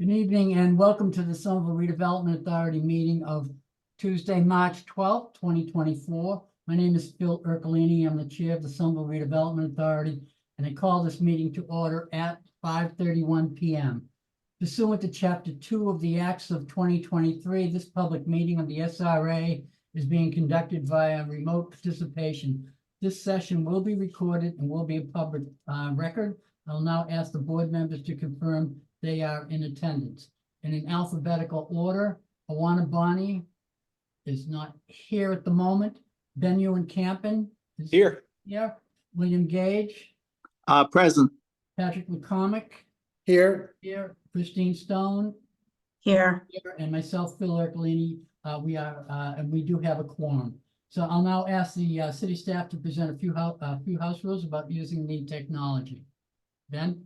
Good evening and welcome to the Somerville Redevelopment Authority meeting of Tuesday, March 12th, 2024. My name is Phil Ercolini. I'm the chair of the Somerville Redevelopment Authority, and I call this meeting to order at 5:31 p.m. Pursuant to Chapter 2 of the Acts of 2023, this public meeting of the SRA is being conducted via remote participation. This session will be recorded and will be a public record. I'll now ask the board members to confirm they are in attendance. And in alphabetical order, Awana Bonnie is not here at the moment. Ben Ewan Campen is Here. here. William Gage, Present. Patrick McCormick Here. here. Christine Stone Here. here, and myself, Phil Ercolini. And we do have a quorum. So I'll now ask the city staff to present a few house rules about using the technology. Ben?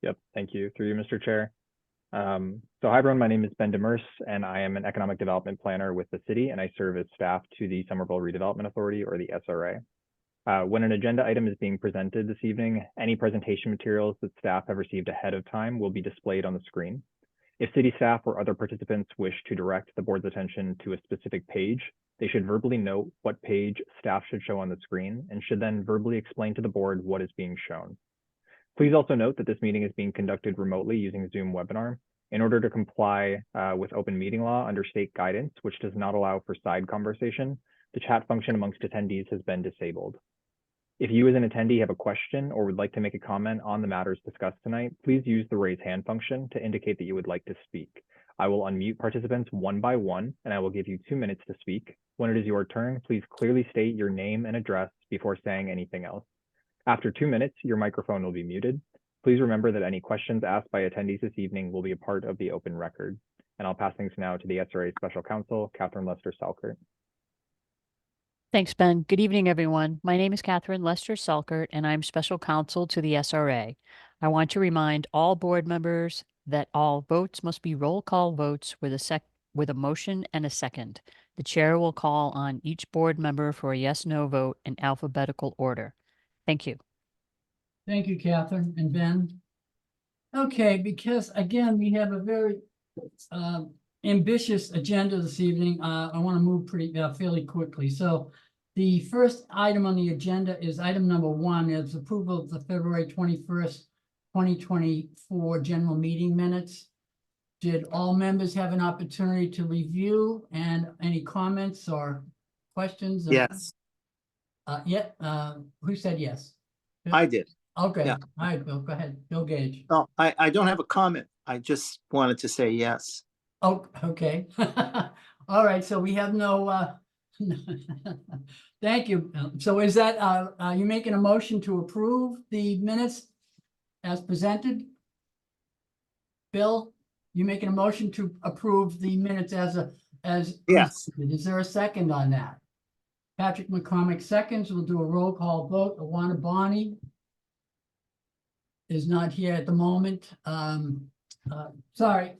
Yep, thank you. Through you, Mr. Chair. So hi everyone, my name is Ben Demers, and I am an economic development planner with the city, and I serve as staff to the Somerville Redevelopment Authority, or the SRA. When an agenda item is being presented this evening, any presentation materials that staff have received ahead of time will be displayed on the screen. If city staff or other participants wish to direct the board's attention to a specific page, they should verbally note what page staff should show on the screen and should then verbally explain to the board what is being shown. Please also note that this meeting is being conducted remotely using Zoom webinar. In order to comply with open meeting law under state guidance, which does not allow for side conversation, the chat function amongst attendees has been disabled. If you as an attendee have a question or would like to make a comment on the matters discussed tonight, please use the raise hand function to indicate that you would like to speak. I will unmute participants one by one, and I will give you 2 minutes to speak. When it is your turn, please clearly state your name and address before saying anything else. After 2 minutes, your microphone will be muted. Please remember that any questions asked by attendees this evening will be a part of the open record. And I'll pass things now to the SRA Special Counsel, Catherine Lester-Salkert. Thanks, Ben. Good evening, everyone. My name is Catherine Lester-Salkert, and I'm Special Counsel to the SRA. I want to remind all board members that all votes must be roll call votes with a motion and a second. The chair will call on each board member for a yes/no vote in alphabetical order. Thank you. Thank you, Catherine and Ben. Okay, because again, we have a very ambitious agenda this evening. I want to move fairly quickly. So the first item on the agenda is item number 1, is approval of the February 21st, 2024 general meeting minutes. Did all members have an opportunity to review, and any comments or questions? Yes, Who said yes? I did. Okay, Yeah. all right, Bill, go ahead. Bill Gage. Oh, I don't have a comment. I just wanted to say yes. Oh, okay. All right, so we have no, thank you. So is that, you making a motion to approve the minutes as presented? Bill, you making a motion to approve the minutes as Yes. presented? Is there a second on that? Patrick McCormick seconds. We'll do a roll call vote. Awana Bonnie is not here at the moment. Sorry.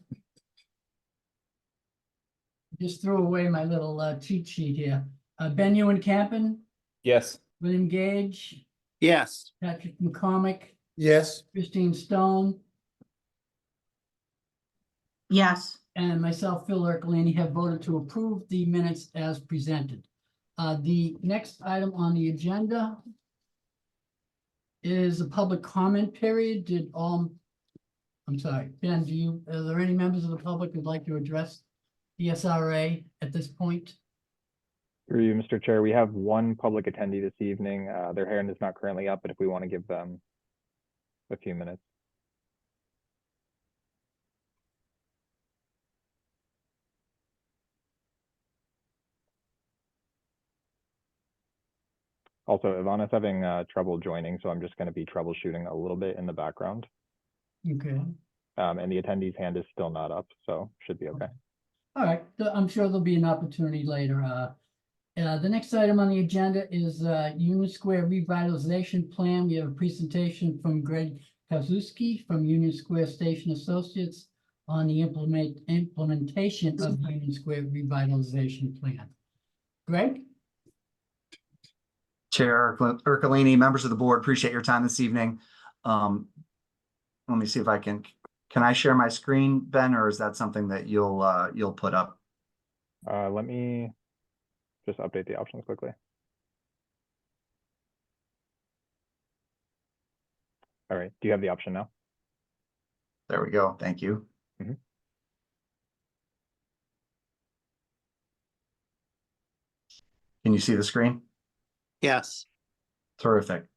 Just threw away my little cheat sheet here. Ben Ewan Campen, Yes. William Gage, Yes. Patrick McCormick, Yes. Christine Stone, Yes. and myself, Phil Ercolini, have voted to approve the minutes as presented. The next item on the agenda is a public comment period. I'm sorry, Ben, are there any members of the public who'd like to address the SRA at this point? Through you, Mr. Chair, we have one public attendee this evening. Their hand is not currently up, but if we want to give them a few minutes. Also, Ivana's having trouble joining, so I'm just going to be troubleshooting a little bit in the background. Okay. And the attendee's hand is still not up, so should be okay. All right, I'm sure there'll be an opportunity later. The next item on the agenda is Union Square Revitalization Plan. We have a presentation from Greg Kazuski from Union Square Station Associates on the implementation of the Union Square Revitalization Plan. Greg? Chair Ercolini, members of the board, appreciate your time this evening. Let me see if I can Can I share my screen, Ben, or is that something that you'll put up? Let me just update the options quickly. All right, do you have the option now? There we go. Thank you. Mhm. Can you see the screen? Yes. Terrific.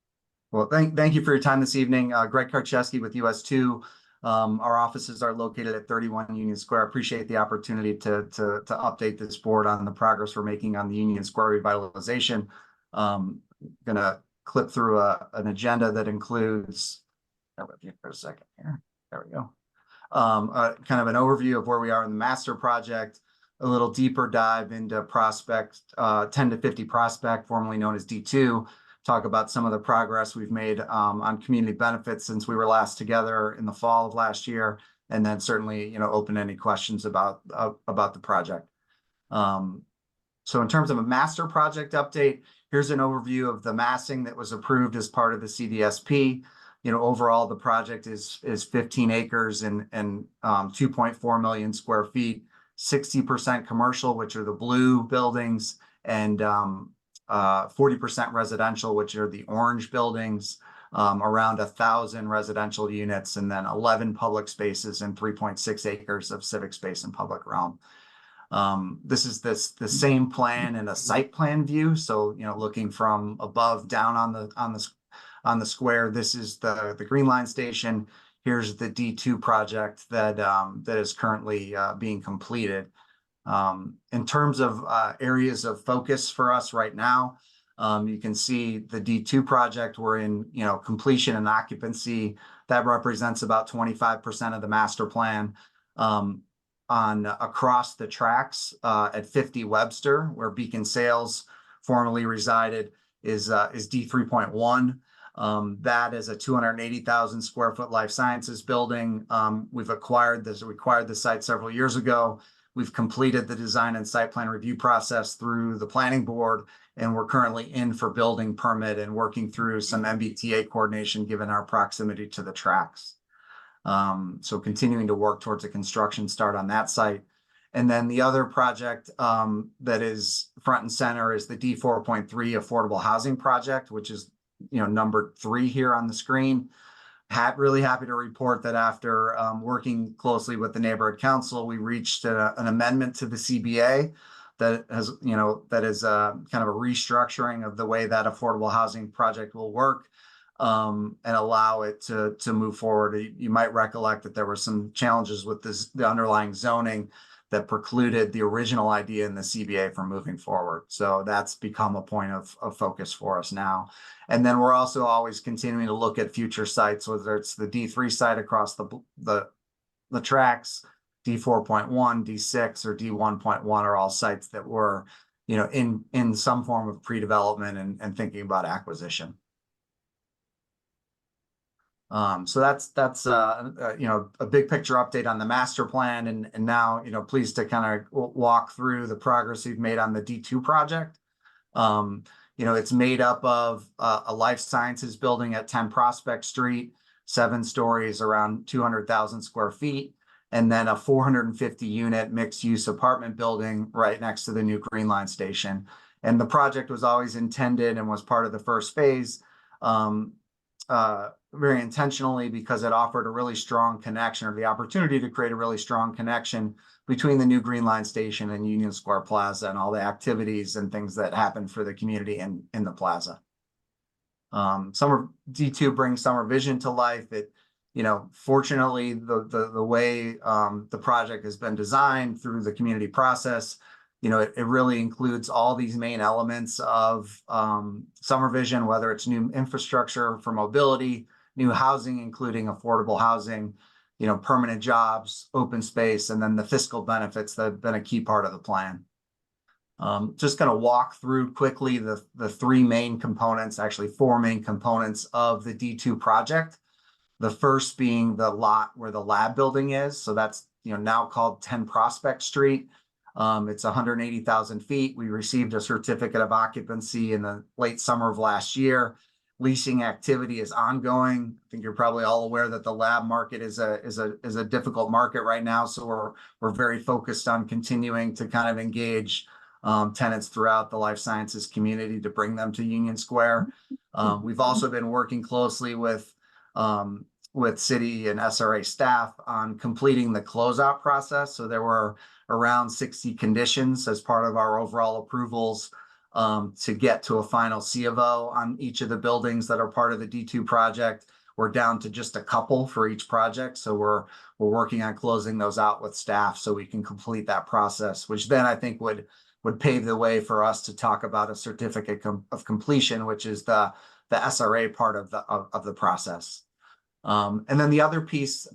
Well, thank you for your time this evening. Greg Karczewski with US2. Our offices are located at 31 Union Square. Appreciate the opportunity to update this board on the progress we're making on the Union Square revitalization. Gonna clip through an agenda that includes, bear with me for a second here. There we go. Kind of an overview of where we are in the master project, a little deeper dive into prospect 10 to 50 prospect, formerly known as D2. Talk about some of the progress we've made on community benefits since we were last together in the fall of last year, and then certainly, open any questions about the project. So in terms of a master project update, here's an overview of the massing that was approved as part of the CDSP. Overall, the project is 15 acres and 2.4 million square feet, 60% commercial, which are the blue buildings, and 40% residential, which are the orange buildings, around 1,000 residential units, and then 11 public spaces and 3.6 acres of civic space and public realm. This is the same plan in a site plan view. So, looking from above down on the square, this is the Green Line Station. Here's the D2 project that is currently being completed. In terms of areas of focus for us right now, you can see the D2 project, we're in, completion and occupancy. That represents about 25% of the master plan. Across the tracks at 50 Webster, where Beacon Sales formerly resided, is D3.1. That is a 280,000 square foot life sciences building. We acquired the site several years ago. We've completed the design and site plan review process through the planning board, and we're currently in for building permit and working through some MBTA coordination given our proximity to the tracks. So continuing to work towards a construction start on that site. And then the other project that is front and center is the D4.3 affordable housing project, which is number 3 here on the screen. Really happy to report that after working closely with the neighborhood council, we reached an amendment to the CBA that has, that is kind of a restructuring of the way that affordable housing project will work, and allow it to move forward. You might recollect that there were some challenges with the underlying zoning that precluded the original idea in the CBA from moving forward. So that's become a point of focus for us now. And then we're also always continuing to look at future sites, whether it's the D3 site across the tracks, D4.1, D6, or D1.1 are all sites that were, in some form of pre-development and thinking about acquisition. So that's a big picture update on the master plan, and now pleased to kind of walk through the progress we've made on the D2 project. It's made up of a life sciences building at 10 Prospect Street, 7 stories, around 200,000 square feet, and then a 450 unit mixed use apartment building right next to the new Green Line Station. And the project was always intended and was part of the first phase, very intentionally, because it offered a really strong connection, or the opportunity to create a really strong connection between the new Green Line Station and Union Square Plaza and all the activities and things that happen for the community in the plaza. D2 brings Summer Vision to life. It, fortunately, the way the project has been designed through the community process, it really includes all these main elements of Summer Vision, whether it's new infrastructure for mobility, new housing, including affordable housing, permanent jobs, open space, and then the fiscal benefits that have been a key part of the plan. Just going to walk through quickly the 3 main components, actually 4 main components of the D2 project. The first being the lot where the lab building is. So that's now called 10 Prospect Street. It's 180,000 feet. We received a certificate of occupancy in the late summer of last year. Leasing activity is ongoing. I think you're probably all aware that the lab market is a difficult market right now. So we're very focused on continuing to kind of engage tenants throughout the life sciences community to bring them to Union Square. We've also been working closely with city and SRA staff on completing the closeout process. So there were around 60 conditions as part of our overall approvals to get to a final C of O on each of the buildings that are part of the D2 project. We're down to just a couple for each project. So we're working on closing those out with staff so we can complete that process, which then I think would pave the way for us to talk about a certificate of completion, which is the SRA part of the process. And then the other piece,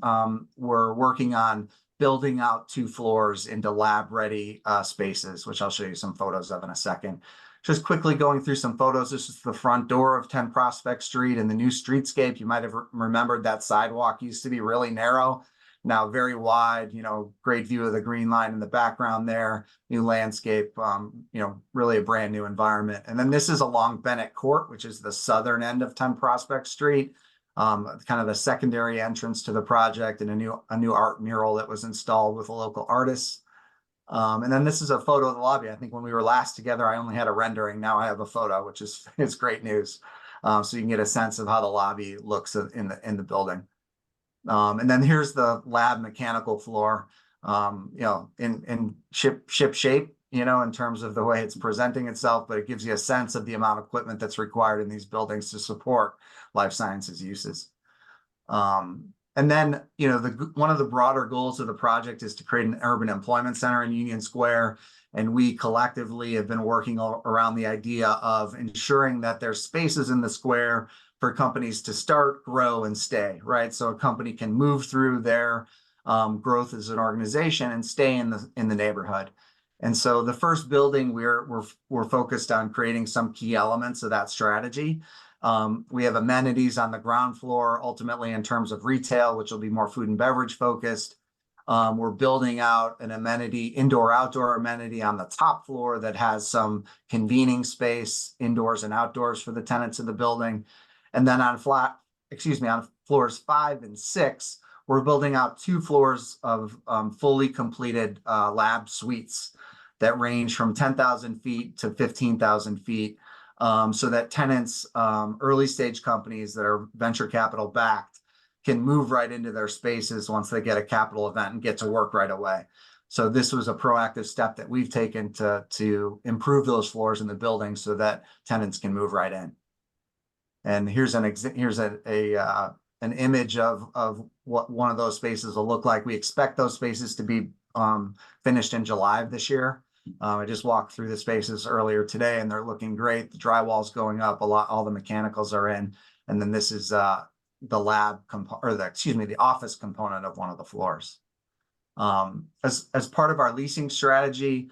we're working on building out 2 floors into lab-ready spaces, which I'll show you some photos of in a second. Just quickly going through some photos. This is the front door of 10 Prospect Street and the new streetscape. You might have remembered that sidewalk used to be really narrow, now very wide, great view of the green line in the background there, new landscape, really a brand new environment. And then this is along Bennett Court, which is the southern end of 10 Prospect Street. Kind of the secondary entrance to the project, and a new art mural that was installed with a local artist. And then this is a photo of the lobby. I think when we were last together, I only had a rendering. Now I have a photo, which is great news. So you can get a sense of how the lobby looks in the building. And then here's the lab mechanical floor, in ship shape, in terms of the way it's presenting itself, but it gives you a sense of the amount of equipment that's required in these buildings to support life sciences uses. And then, one of the broader goals of the project is to create an urban employment center in Union Square. And we collectively have been working around the idea of ensuring that there's spaces in the square for companies to start, grow, and stay, right? So a company can move through their growth as an organization and stay in the neighborhood. And so the first building we're focused on creating some key elements of that strategy. We have amenities on the ground floor, ultimately in terms of retail, which will be more food and beverage focused. We're building out an amenity, indoor-outdoor amenity on the top floor that has some convening space, indoors and outdoors for the tenants of the building. And then on floors 5 and 6, we're building out 2 floors of fully completed lab suites that range from 10,000 feet to 15,000 feet. So that tenants, early stage companies that are venture capital backed, can move right into their spaces once they get a capital event and get to work right away. So this was a proactive step that we've taken to improve those floors in the building so that tenants can move right in. And here's an image of what one of those spaces will look like. We expect those spaces to be finished in July of this year. I just walked through the spaces earlier today and they're looking great. The drywall's going up a lot, all the mechanicals are in. And then this is the office component of one of the floors. As part of our leasing strategy,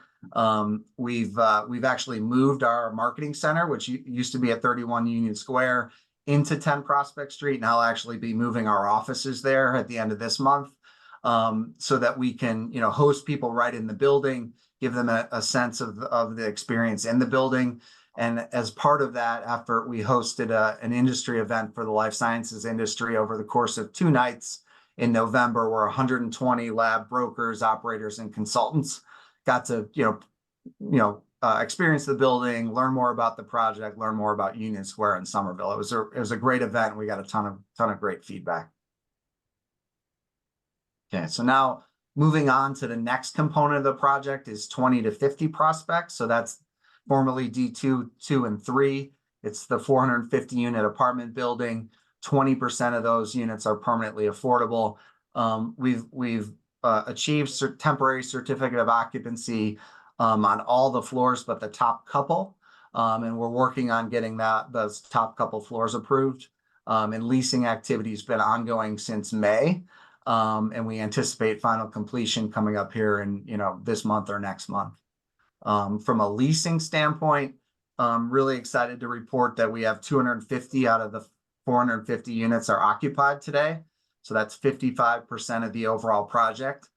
we've actually moved our marketing center, which used to be at 31 Union Square, into 10 Prospect Street. Now I'll actually be moving our offices there at the end of this month, so that we can, host people right in the building, give them a sense of the experience in the building. And as part of that effort, we hosted an industry event for the life sciences industry over the course of 2 nights in November, where 120 lab brokers, operators, and consultants got to, experience the building, learn more about the project, learn more about Union Square in Somerville. It was a great event. We got a ton of great feedback. Okay, so now moving on to the next component of the project is 20 to 50 Prospect. So that's formerly D2, 2, and 3. It's the 450 unit apartment building. 20% of those units are permanently affordable. We've achieved temporary certificate of occupancy on all the floors but the top couple, and we're working on getting those top couple floors approved. And leasing activity has been ongoing since May, and we anticipate final completion coming up here in this month or next month. From a leasing standpoint, I'm really excited to report that we have 250 out of the 450 units are occupied today. So that's 55% of the overall project.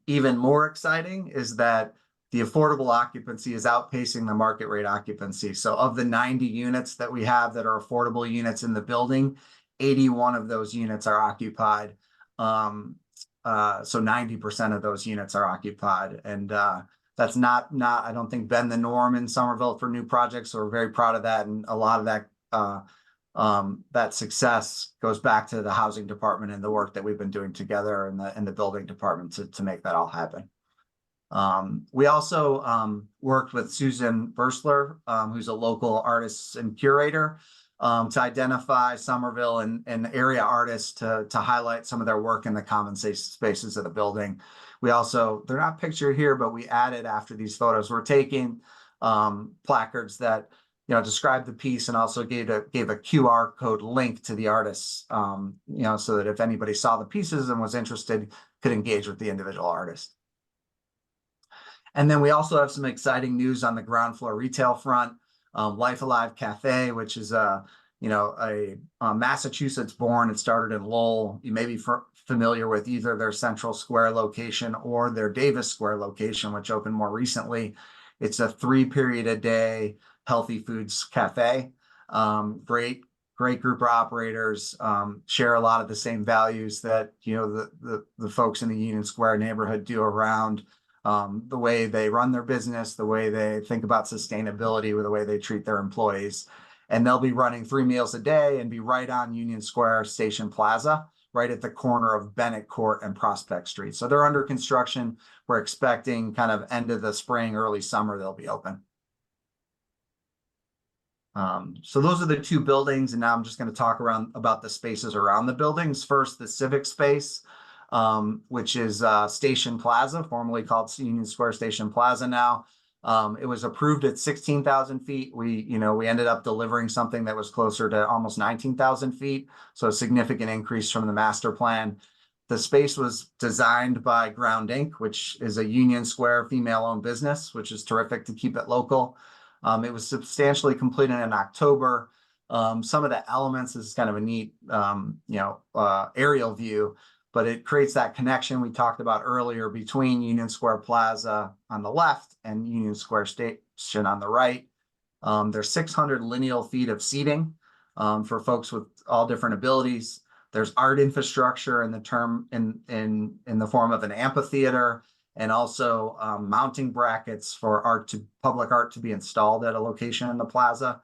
Even more exciting is that the affordable occupancy is outpacing the market rate occupancy. So of the 90 units that we have that are affordable units in the building, 81 of those units are occupied. So 90% of those units are occupied. And that's not, I don't think, been the norm in Somerville for new projects. So we're very proud of that. And a lot of that success goes back to the housing department and the work that we've been doing together in the building department to make that all happen. We also worked with Susan Versler, who's a local artist and curator, to identify Somerville and area artists to highlight some of their work in the common spaces of the building. We also, they're not pictured here, but we added, after these photos were taken, placards that describe the piece, and also gave a QR code link to the artists, so that if anybody saw the pieces and was interested, could engage with the individual artist. And then we also have some exciting news on the ground floor retail front. Life Alive Cafe, which is a Massachusetts born. It started in Lowell. You may be familiar with either their Central Square location or their Davis Square location, which opened more recently. It's a 3-period-a-day healthy foods cafe. Great group of operators, share a lot of the same values that the folks in the Union Square neighborhood do around the way they run their business, the way they think about sustainability, with the way they treat their employees. And they'll be running 3 meals a day and be right on Union Square Station Plaza, right at the corner of Bennett Court and Prospect Street. So they're under construction. We're expecting kind of end of the spring, early summer, they'll be open. So those are the 2 buildings. And now I'm just going to talk about the spaces around the buildings. First, the civic space, which is Station Plaza, formerly called Union Square Station Plaza now. It was approved at 16,000 feet. We ended up delivering something that was closer to almost 19,000 feet. So a significant increase from the master plan. The space was designed by Ground Inc., which is a Union Square female-owned business, which is terrific to keep it local. It was substantially completed in October. Some of the elements is kind of a neat, aerial view, but it creates that connection we talked about earlier between Union Square Plaza on the left and Union Square Station on the right. There's 600 lineal feet of seating for folks with all different abilities. There's art infrastructure in the form of an amphitheater, and also mounting brackets for public art to be installed at a location in the plaza.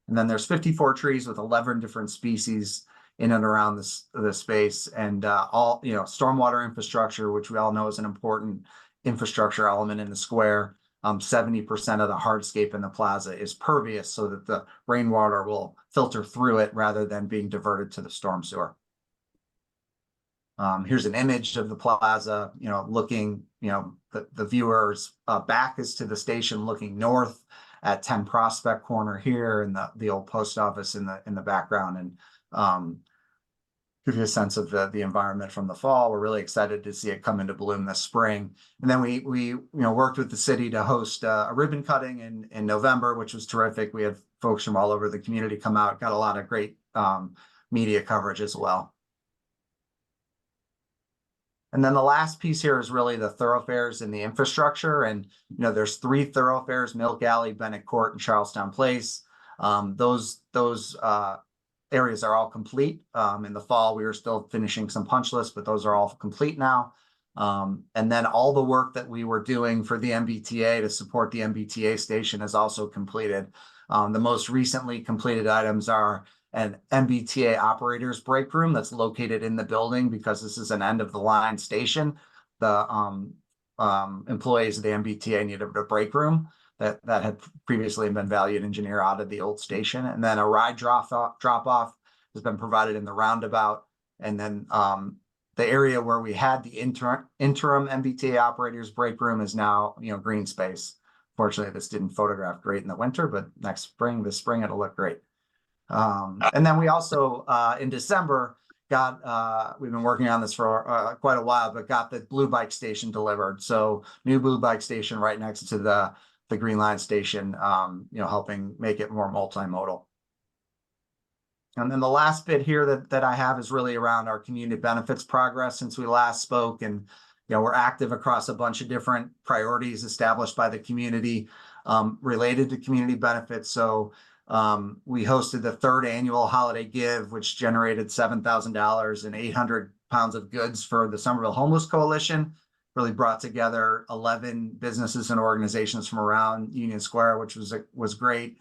And then there's 54 trees with 11 different species in and around the space, and all stormwater infrastructure, which we all know is an important infrastructure element in the square. 70% of the hardscape in the plaza is pervious, so that the rainwater will filter through it rather than being diverted to the storm sewer. Here's an image of the plaza, looking, the viewer's back is to the station, looking north at 10 Prospect Corner here, and the old post office in the background, and give you a sense of the environment from the fall. We're really excited to see it come into bloom this spring. And then we worked with the city to host a ribbon cutting in November, which was terrific. We had folks from all over the community come out, got a lot of great media coverage as well. And then the last piece here is really the thoroughfares and the infrastructure. And, there's 3 thoroughfares: Milk Alley, Bennett Court, and Charlestown Place. Those areas are all complete. In the fall, we were still finishing some punch lists, but those are all complete now. And then all the work that we were doing for the MBTA to support the MBTA station is also completed. The most recently completed items are an MBTA operators break room that's located in the building, because this is an end of the line station. The employees of the MBTA needed a break room that had previously been valued engineer out of the old station. And then a ride drop off has been provided in the roundabout. And then the area where we had the interim MBTA operators break room is now green space. Fortunately, this didn't photograph great in the winter, but this spring it'll look great. And then we also in December we've been working on this for quite a while, but got the Blue Bike Station delivered. So new Blue Bike Station right next to the Green Line Station, helping make it more multimodal. And then the last bit here that I have is really around our community benefits progress since we last spoke. And we're active across a bunch of different priorities established by the community related to community benefits. So we hosted the 3rd annual Holiday Give, which generated $7,000 and 800 pounds of goods for the Somerville Homeless Coalition. Really brought together 11 businesses and organizations from around Union Square, which was great.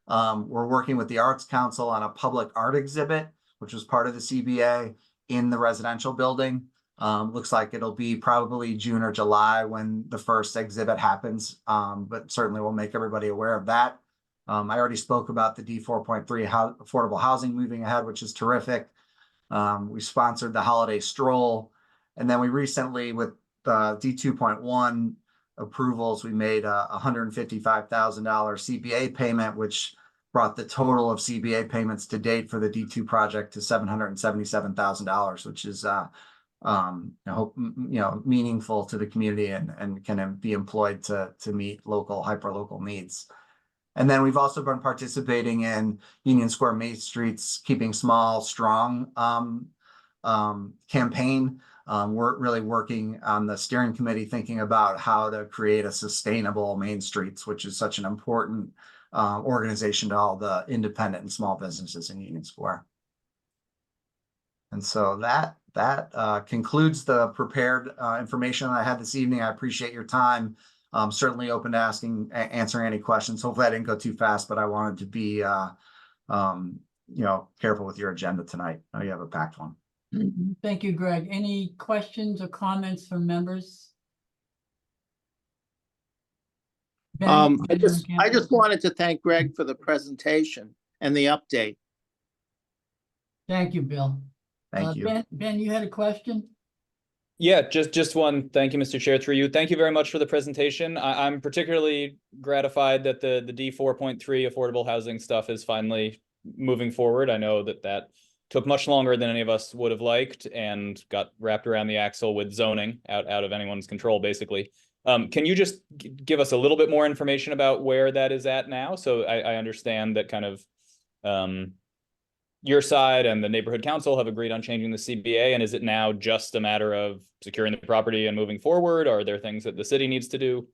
We're working with the Arts Council on a public art exhibit, which was part of the CBA in the residential building. Looks like it'll be probably June or July when the first exhibit happens, but certainly we'll make everybody aware of that. I already spoke about the D4.3 affordable housing moving ahead, which is terrific. We sponsored the holiday stroll. And then we recently, with D2.1 approvals, we made a $155,000 CBA payment, which brought the total of CBA payments to date for the D2 project to $777,000, which is I hope meaningful to the community and can be employed to meet local hyperlocal needs. And then we've also been participating in Union Square Main Street's Keeping Small Strong campaign. We're really working on the steering committee, thinking about how to create a sustainable Main Streets, which is such an important organization to all the independent and small businesses in Union Square. And so that concludes the prepared information I had this evening. I appreciate your time. Certainly open to answering any questions. Hopefully I didn't go too fast, but I wanted to be careful with your agenda tonight. I know you have a packed one. Thank you, Greg. Any questions or comments from members? Ben, I just wanted to thank Greg for the presentation and the update. Thank you, Bill. Thank you. Ben, you had a question? Yeah, just one. Thank you, Mr. Chair, through you. Thank you very much for the presentation. I'm particularly gratified that the D4.3 affordable housing stuff is finally moving forward. I know that took much longer than any of us would have liked and got wrapped around the axle with zoning out of anyone's control, basically. Can you just give us a little bit more information about where that is at now? So I understand that kind of your side and the neighborhood council have agreed on changing the CBA. And is it now just a matter of securing the property and moving forward? Or are there things that the city needs to do?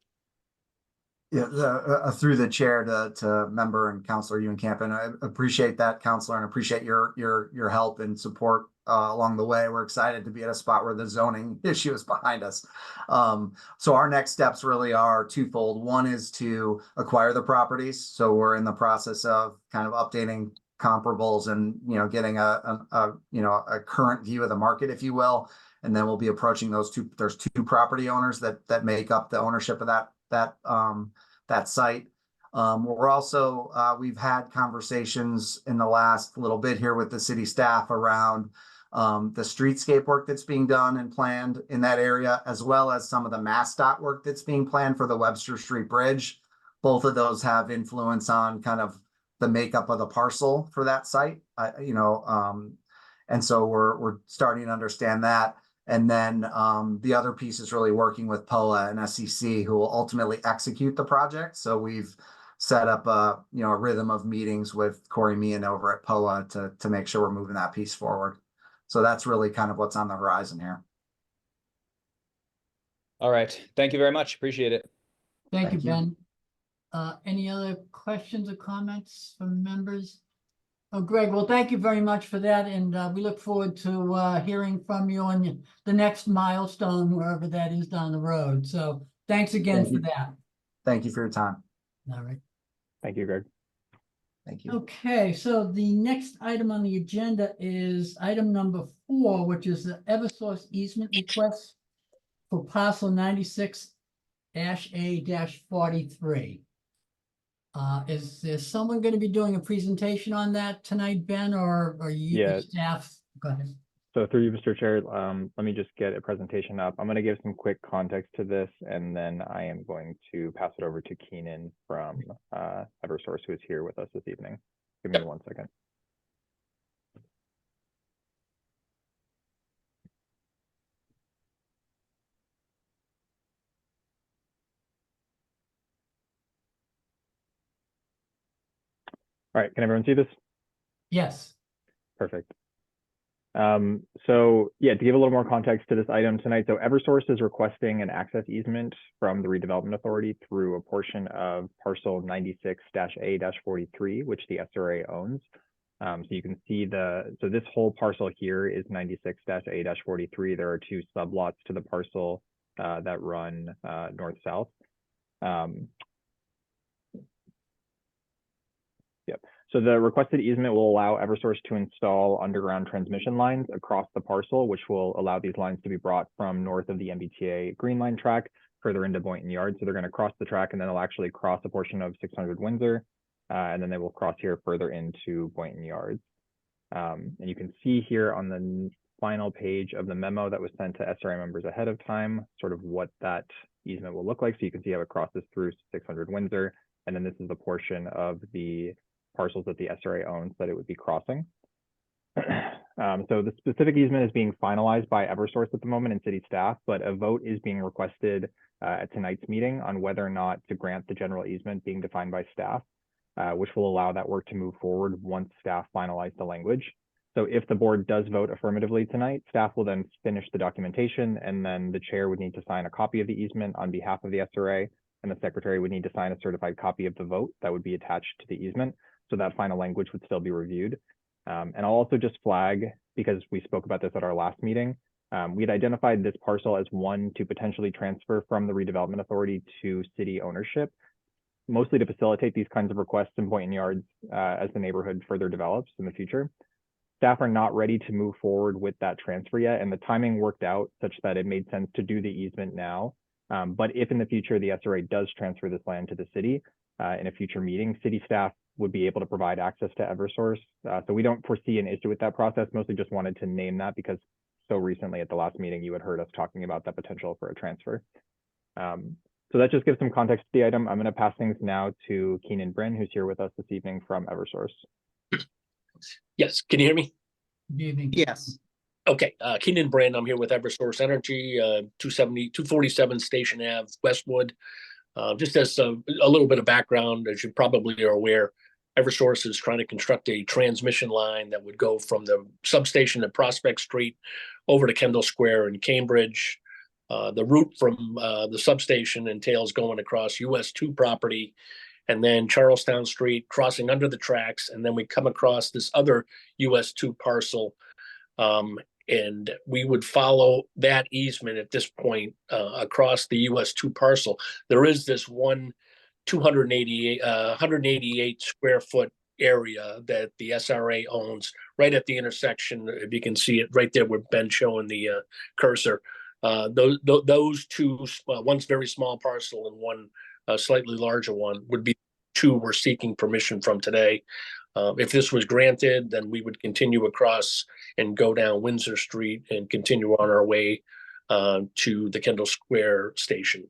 Yeah, through the chair to member and Councilor Ewan Campen. I appreciate that, Councilor, and appreciate your help and support along the way. We're excited to be at a spot where the zoning issue is behind us. So our next steps really are twofold. One is to acquire the properties. So we're in the process of kind of updating comparables and getting a current view of the market, if you will. And then we'll be approaching those two. There's 2 property owners that make up the ownership of that site. We're also we've had conversations in the last little bit here with the city staff around the streetscape work that's being done and planned in that area, as well as some of the MassDOT work that's being planned for the Webster Street Bridge. Both of those have influence on kind of the makeup of the parcel for that site, and so we're starting to understand that. And then the other piece is really working with POA and SCC, who will ultimately execute the project. So we've set up a rhythm of meetings with Corey Meehan over at POA to make sure we're moving that piece forward. So that's really kind of what's on the horizon here. All right. Thank you very much. Appreciate it. Thank you, Thank you. Ben. Any other questions or comments from members? Oh, Greg, well, thank you very much for that. And we look forward to hearing from you on the next milestone, wherever that is down the road. So thanks again for that. Thank you for your time. All right. Thank you, Greg. Thank you. Okay, so the next item on the agenda is item number 4, which is the Eversource easement request for parcel 96-A-43. Is there someone going to be doing a presentation on that tonight, Ben, or are you Yeah. staff? Go ahead. So through you, Mr. Chair, let me just get a presentation up. I'm going to give some quick context to this, and then I am going to pass it over to Keenan from Eversource, who is here with us this evening. Give me 1 second. All right, can everyone see this? Yes. Perfect. So yeah, to give a little more context to this item tonight, so Eversource is requesting an access easement from the Redevelopment Authority through a portion of parcel 96-A-43, which the SRA owns. So you can see so this whole parcel here is 96-A-43. There are two sublots to the parcel that run north-south. Yep. So the requested easement will allow Eversource to install underground transmission lines across the parcel, which will allow these lines to be brought from north of the MBTA Green Line track further into Boynton Yard. So they're going to cross the track and then they'll actually cross a portion of 600 Windsor, and then they will cross here further into Boynton Yards. And you can see here on the final page of the memo that was sent to SRA members ahead of time, sort of what that easement will look like. So you can see how it crosses through 600 Windsor, and then this is the portion of the parcels that the SRA owns that it would be crossing. So the specific easement is being finalized by Eversource at the moment and city staff, but a vote is being requested at tonight's meeting on whether or not to grant the general easement being defined by staff, which will allow that work to move forward once staff finalize the language. So if the board does vote affirmatively tonight, staff will then finish the documentation, and then the chair would need to sign a copy of the easement on behalf of the SRA, and the secretary would need to sign a certified copy of the vote that would be attached to the easement. So that final language would still be reviewed. And I'll also just flag, because we spoke about this at our last meeting, we had identified this parcel as one to potentially transfer from the Redevelopment Authority to city ownership, mostly to facilitate these kinds of requests in Boynton Yards as the neighborhood further develops in the future. Staff are not ready to move forward with that transfer yet, and the timing worked out such that it made sense to do the easement now. But if in the future the SRA does transfer this land to the city in a future meeting, city staff would be able to provide access to Eversource. So we don't foresee an issue with that process, mostly just wanted to name that because so recently at the last meeting, you had heard us talking about the potential for a transfer. So that just gives some context to the item. I'm gonna pass things now to Keenan Bryn, who's here with us this evening from Eversource. Yes, can you hear me? Good evening. Yes. Okay, Keenan Brand, I'm here with Eversource Energy, 247 Station Ave, Westwood. Just as a little bit of background, as you probably are aware, Eversource is trying to construct a transmission line that would go from the substation at Prospect Street over to Kendall Square in Cambridge. The route from the substation entails going across US 2 property and then Charlestown Street, crossing under the tracks, and then we come across this other US 2 parcel. And we would follow that easement at this point across the US 2 parcel. There is this one 188 square foot area that the SRA owns right at the intersection. If you can see it right there where Ben's showing the cursor. Those two, one's very small parcel and one slightly larger one, would be two we're seeking permission from today. If this was granted, then we would continue across and go down Windsor Street and continue on our way to the Kendall Square station.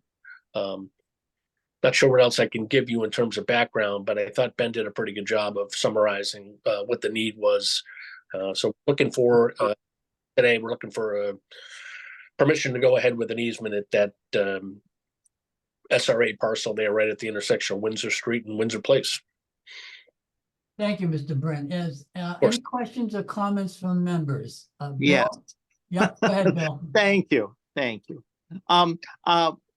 Not sure what else I can give you in terms of background, but I thought Ben did a pretty good job of summarizing what the need was. So looking for today, we're looking for permission to go ahead with an easement at that SRA parcel there right at the intersection of Windsor Street and Windsor Place. Thank you, Mr. Brent. Is course. any questions or comments from members? Bill? Yes. Yep, go ahead, Bill. Thank you. Thank you.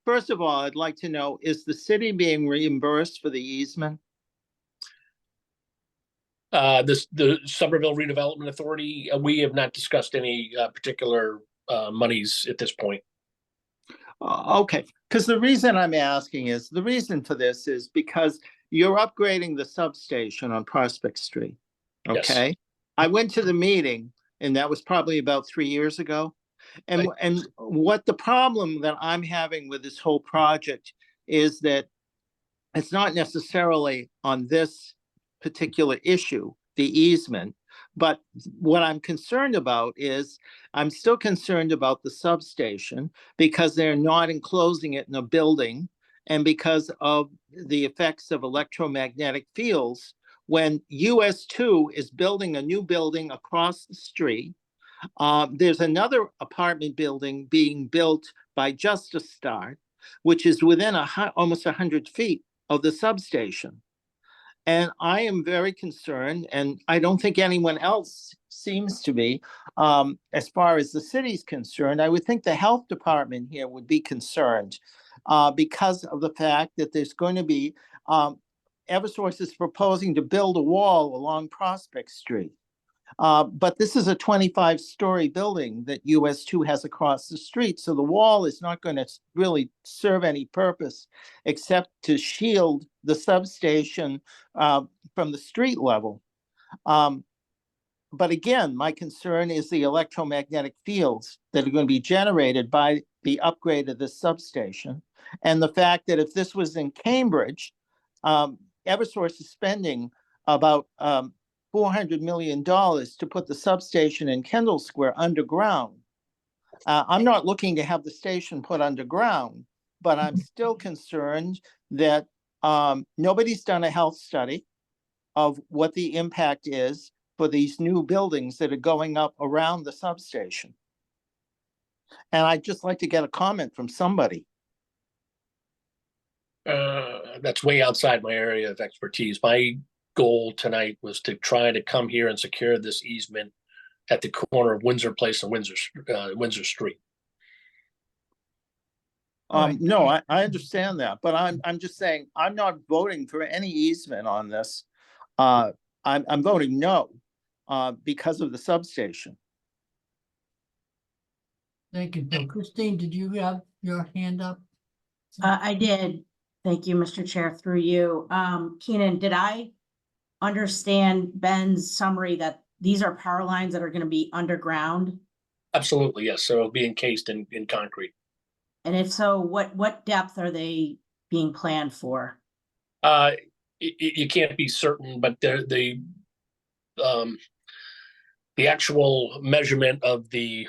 First of all, I'd like to know, is the city being reimbursed for the easement? The Somerville Redevelopment Authority, we have not discussed any particular monies at this point. Okay, because the reason I'm asking is, the reason for this is because you're upgrading the substation on Prospect Street. Yes. Okay, I went to the meeting and that was probably about 3 years ago. And, Right. and what the problem that I'm having with this whole project is that it's not necessarily on this particular issue, the easement, but what I'm concerned about is I'm still concerned about the substation because they're not enclosing it in a building and because of the effects of electromagnetic fields. When US 2 is building a new building across the street, there's another apartment building being built by Justice Start, which is within almost 100 feet of the substation. And I am very concerned, and I don't think anyone else seems to be, as far as the city's concerned. I would think the health department here would be concerned because of the fact that there's going to be, Eversource is proposing to build a wall along Prospect Street. But this is a 25-story building that US2 has across the street. So the wall is not going to really serve any purpose except to shield the substation from the street level. But again, my concern is the electromagnetic fields that are going to be generated by the upgrade of this substation. And the fact that if this was in Cambridge, Eversource is spending about $400 million to put the substation in Kendall Square underground. I'm not looking to have the station put underground, but I'm still concerned that nobody's done a health study of what the impact is for these new buildings that are going up around the substation. And I'd just like to get a comment from somebody. That's way outside my area of expertise. My goal tonight was to try to come here and secure this easement at the corner of Windsor Place and Windsor Street. No, I understand that, but I'm just saying I'm not voting for any easement on this. I'm voting no because of the substation. Thank you, Bill. Christine, did you have your hand up? I did. Thank you, Mr. Chair, through you. Keenan, did I understand Ben's summary that these are power lines that are going to be underground? Absolutely, yes. So it'll be encased in concrete. And if so, what depth are they being planned for? You can't be certain, but the actual measurement of the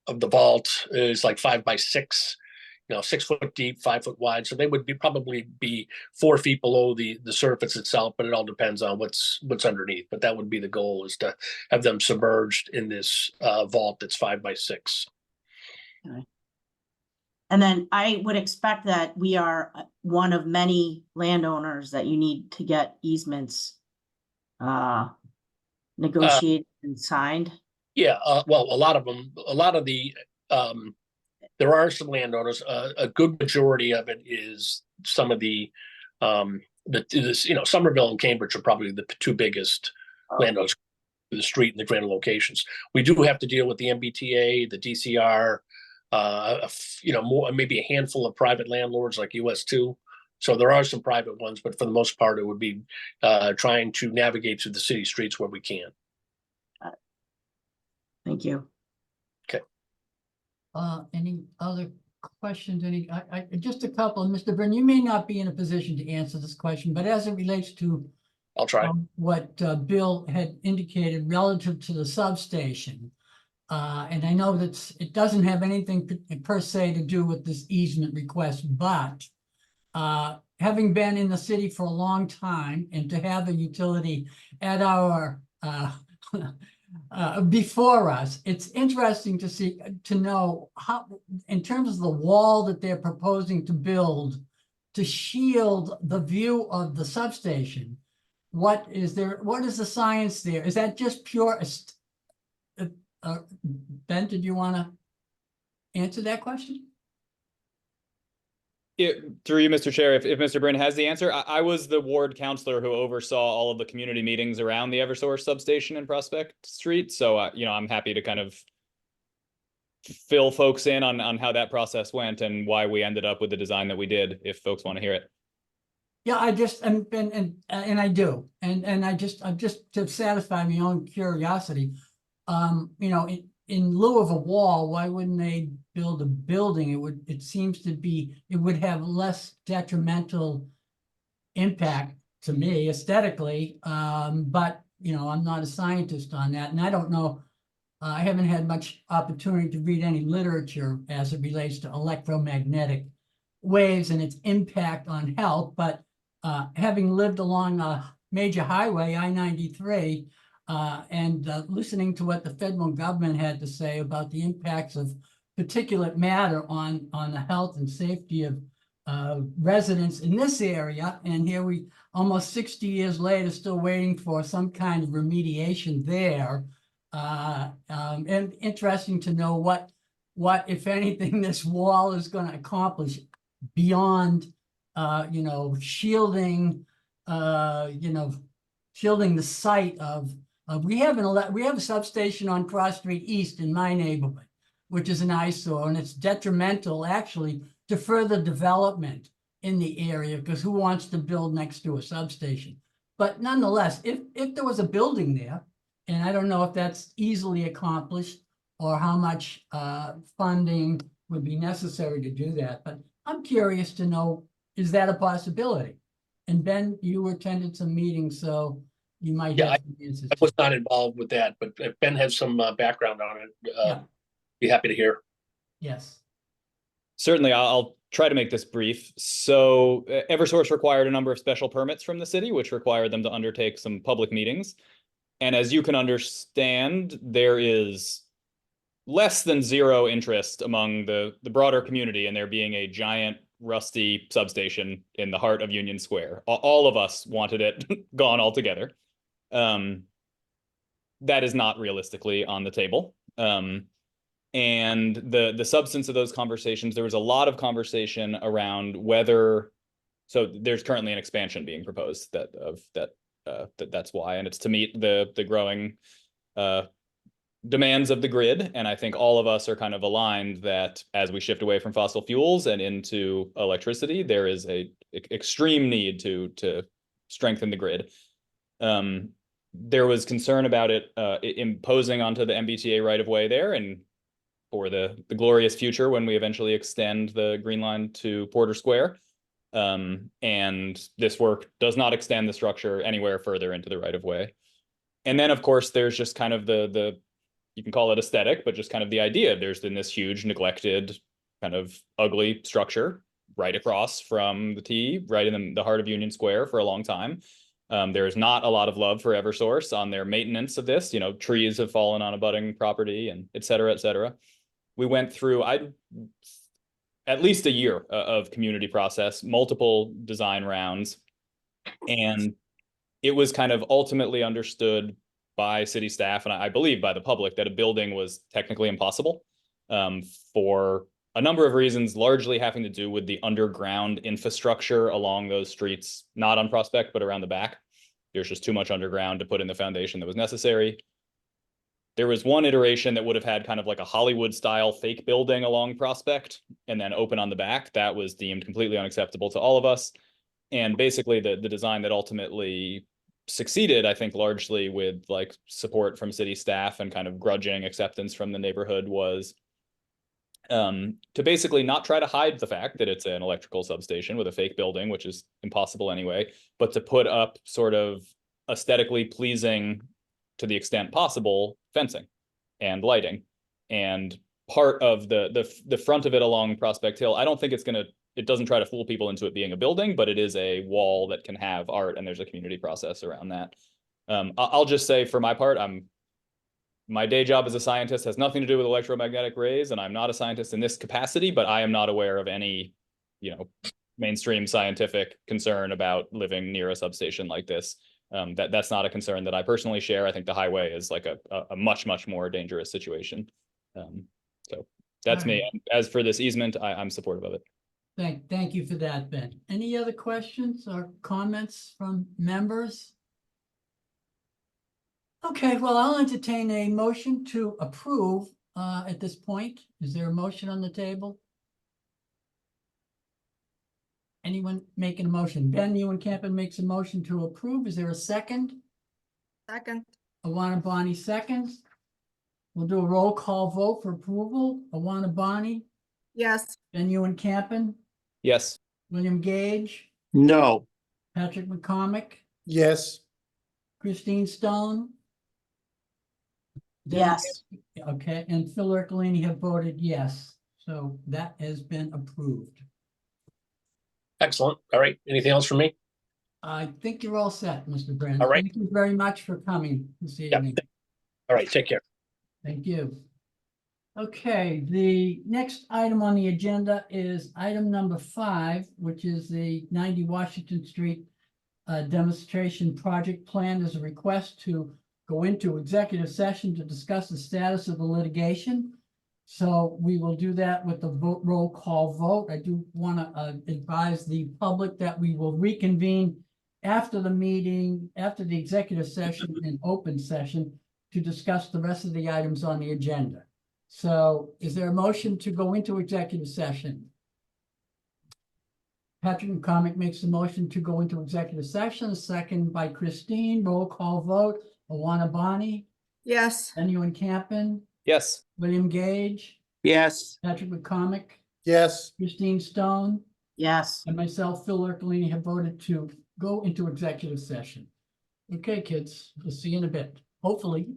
vault is like 5 by 6, 6 foot deep, 5 foot wide. So they would probably be 4 feet below the surface itself, but it all depends on what's underneath. But that would be the goal, is to have them submerged in this vault that's 5 by 6. Okay. And then I would expect that we are one of many landowners that you need to get easements negotiated and signed. Yeah, well, a lot of the there are some landowners. A good majority of it is some of the Somerville and Cambridge are probably the 2 biggest landowners, the street and the grand locations. We do have to deal with the MBTA, the DCR, more, maybe a handful of private landlords like US2. So there are some private ones, but for the most part, it would be trying to navigate through the city streets where we can. Thank you. Any other questions? Just a couple. Mr. Byrne, you may not be in a position to answer this question, but as it relates to I'll try. What Bill had indicated relative to the substation, and I know that it doesn't have anything per se to do with this easement request, but having been in the city for a long time and to have a utility at our before us, it's interesting to know how, in terms of the wall that they're proposing to build to shield the view of the substation. What is the science there? Is that just pure? Ben, did you want to answer that question? Through you, Mr. Chair, if Mr. Byrne has the answer, I was the ward counselor who oversaw all of the community meetings around the Eversource substation in Prospect Street. So, I'm happy to kind of fill folks in on how that process went and why we ended up with the design that we did, if folks want to hear it. Yeah, I just and I do, and I'm just to satisfy my own curiosity. In lieu of a wall, why wouldn't they build a building? It seems to be, it would have less detrimental impact to me aesthetically. But I'm not a scientist on that, and I don't know. I haven't had much opportunity to read any literature as it relates to electromagnetic waves and its impact on health. But having lived along a major highway, I-93, and listening to what the federal government had to say about the impacts of particulate matter on the health and safety of residents in this area, and here we, almost 60 years later, still waiting for some kind of remediation there. And interesting to know what, if anything, this wall is going to accomplish beyond, shielding, shielding the site of, we have a substation on Cross Street East in my neighborhood, which is an eyesore, and it's detrimental actually to further development in the area, because who wants to build next to a substation? But nonetheless, if there was a building there, and I don't know if that's easily accomplished or how much funding would be necessary to do that, but I'm curious to know, is that a possibility? And Ben, you attended some meetings, so you might Yeah, have some answers. I was not involved with that, but if Ben has some background on it, Yeah. be happy to hear. Yes. Certainly, I'll try to make this brief. So Eversource required a number of special permits from the city, which required them to undertake some public meetings. And as you can understand, there is less than zero interest among the broader community in there being a giant rusty substation in the heart of Union Square. All of us wanted it gone altogether. That is not realistically on the table. And the substance of those conversations, there was a lot of conversation around whether, so there's currently an expansion being proposed that's why, and it's to meet the growing demands of the grid. And I think all of us are kind of aligned that as we shift away from fossil fuels and into electricity, there is a extreme need to strengthen the grid. There was concern about it imposing onto the MBTA right of way there, and for the glorious future when we eventually extend the Green Line to Porter Square. And this work does not extend the structure anywhere further into the right of way. And then, of course, there's just kind of the you can call it aesthetic, but just kind of the idea. There's been this huge neglected kind of ugly structure right across from the T, right in the heart of Union Square for a long time. There's not a lot of love for Eversource on their maintenance of this. Trees have fallen on abutting property and et cetera, et cetera. We went through at least a year of community process, multiple design rounds, and it was kind of ultimately understood by city staff, and I believe by the public, that a building was technically impossible for a number of reasons, largely having to do with the underground infrastructure along those streets, not on Prospect, but around the back. There's just too much underground to put in the foundation that was necessary. There was one iteration that would have had kind of like a Hollywood style fake building along Prospect and then open on the back. That was deemed completely unacceptable to all of us. And basically the design that ultimately succeeded, I think largely with like support from city staff and kind of grudging acceptance from the neighborhood, was to basically not try to hide the fact that it's an electrical substation with a fake building, which is impossible anyway, but to put up sort of aesthetically pleasing, to the extent possible, fencing and lighting. And part of the front of it along Prospect Hill, I don't think it doesn't try to fool people into it being a building, but it is a wall that can have art, and there's a community process around that. I'll just say for my part, my day job as a scientist has nothing to do with electromagnetic rays, and I'm not a scientist in this capacity, but I am not aware of any, mainstream scientific concern about living near a substation like this. That's not a concern that I personally share. I think the highway is like a much, much more dangerous situation. So that's me. As for this easement, I'm supportive of it. Thank you for that, Ben. Any other questions or comments from members? Okay, well, I'll entertain a motion to approve at this point. Is there a motion on the table? Anyone making a motion? Ben Ewan-Campen makes a motion to approve. Is there a second? Second. Awana Boni seconds. We'll do a roll call vote for approval. Awana Boni, Yes. Ben Ewan-Campen, Yes. William Gage, No. Patrick McCormick, Yes. Christine Stone. Yes. Okay, and Phil Ercolini have voted yes. So that has been approved. Excellent. All right. Anything else from me? I think you're all set, Mr. Brand. All right. Thank you very much for coming this evening. All right. Take care. Thank you. Okay, the next item on the agenda is item number 5, which is the 90 Washington Street demonstration project plan. There's a request to go into executive session to discuss the status of the litigation. So we will do that with the roll call vote. I do want to advise the public that we will reconvene after the meeting, after the executive session in open session to discuss the rest of the items on the agenda. So is there a motion to go into executive session? Patrick McCormick makes the motion to go into executive session, a second by Christine, roll call vote, Awana Bonney, Yes. anyone Campen, Yes. William Gage, Yes. Patrick McCormick, Yes. Christine Stone, Yes. and myself, Phil Ercolini, have voted to go into executive session. Okay, kids, we'll see you in a bit, hopefully.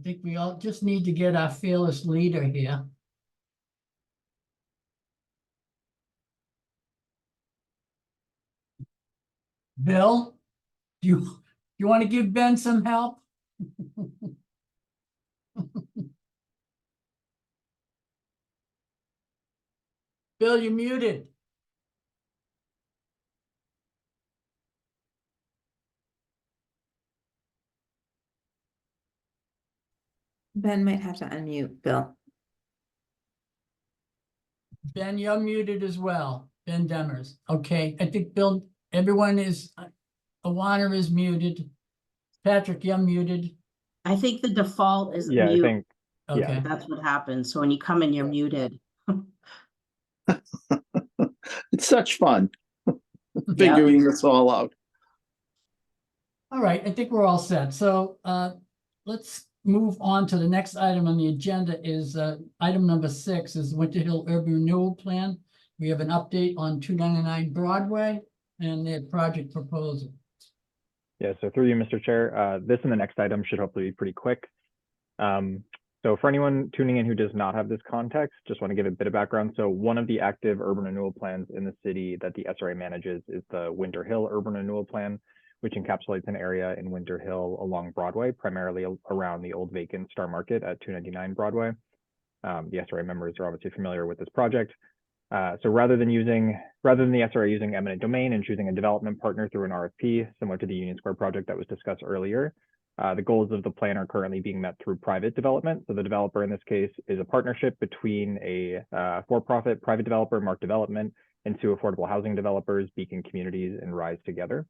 think we all just need to get our fearless leader here. Bill, you want to give Ben some help? Bill, you're muted. Ben might have to unmute Bill. Ben, you're muted as well. Ben Demers. Okay, I think Bill, everyone is, Awana is muted. Patrick, you're muted. I think the default is Yeah, I mute. think, Okay, That's what happens. So when you come in, you're muted. It's such fun Yeah. figuring this all out. all right, I think we're all set. So let's move on to the next item on the agenda is item number 6 is Winter Hill Urban Renewal Plan. We have an update on 299 Broadway and their project proposal. yeah, so through you, Mr. Chair, this and the next item should hopefully be pretty quick. So for anyone tuning in who does not have this context, just want to give a bit of background. So one of the active urban renewal plans in the city that the SRA manages is the Winter Hill Urban Renewal Plan, which encapsulates an area in Winter Hill along Broadway, primarily around the old vacant Star Market at 299 Broadway. The SRA members are obviously familiar with this project. So rather than the SRA using eminent domain and choosing a development partner through an RFP, similar to the Union Square project that was discussed earlier, the goals of the plan are currently being met through private development. So the developer in this case is a partnership between a for-profit private developer, Mark Development, and 2 affordable housing developers, Beacon Communities and Rise Together.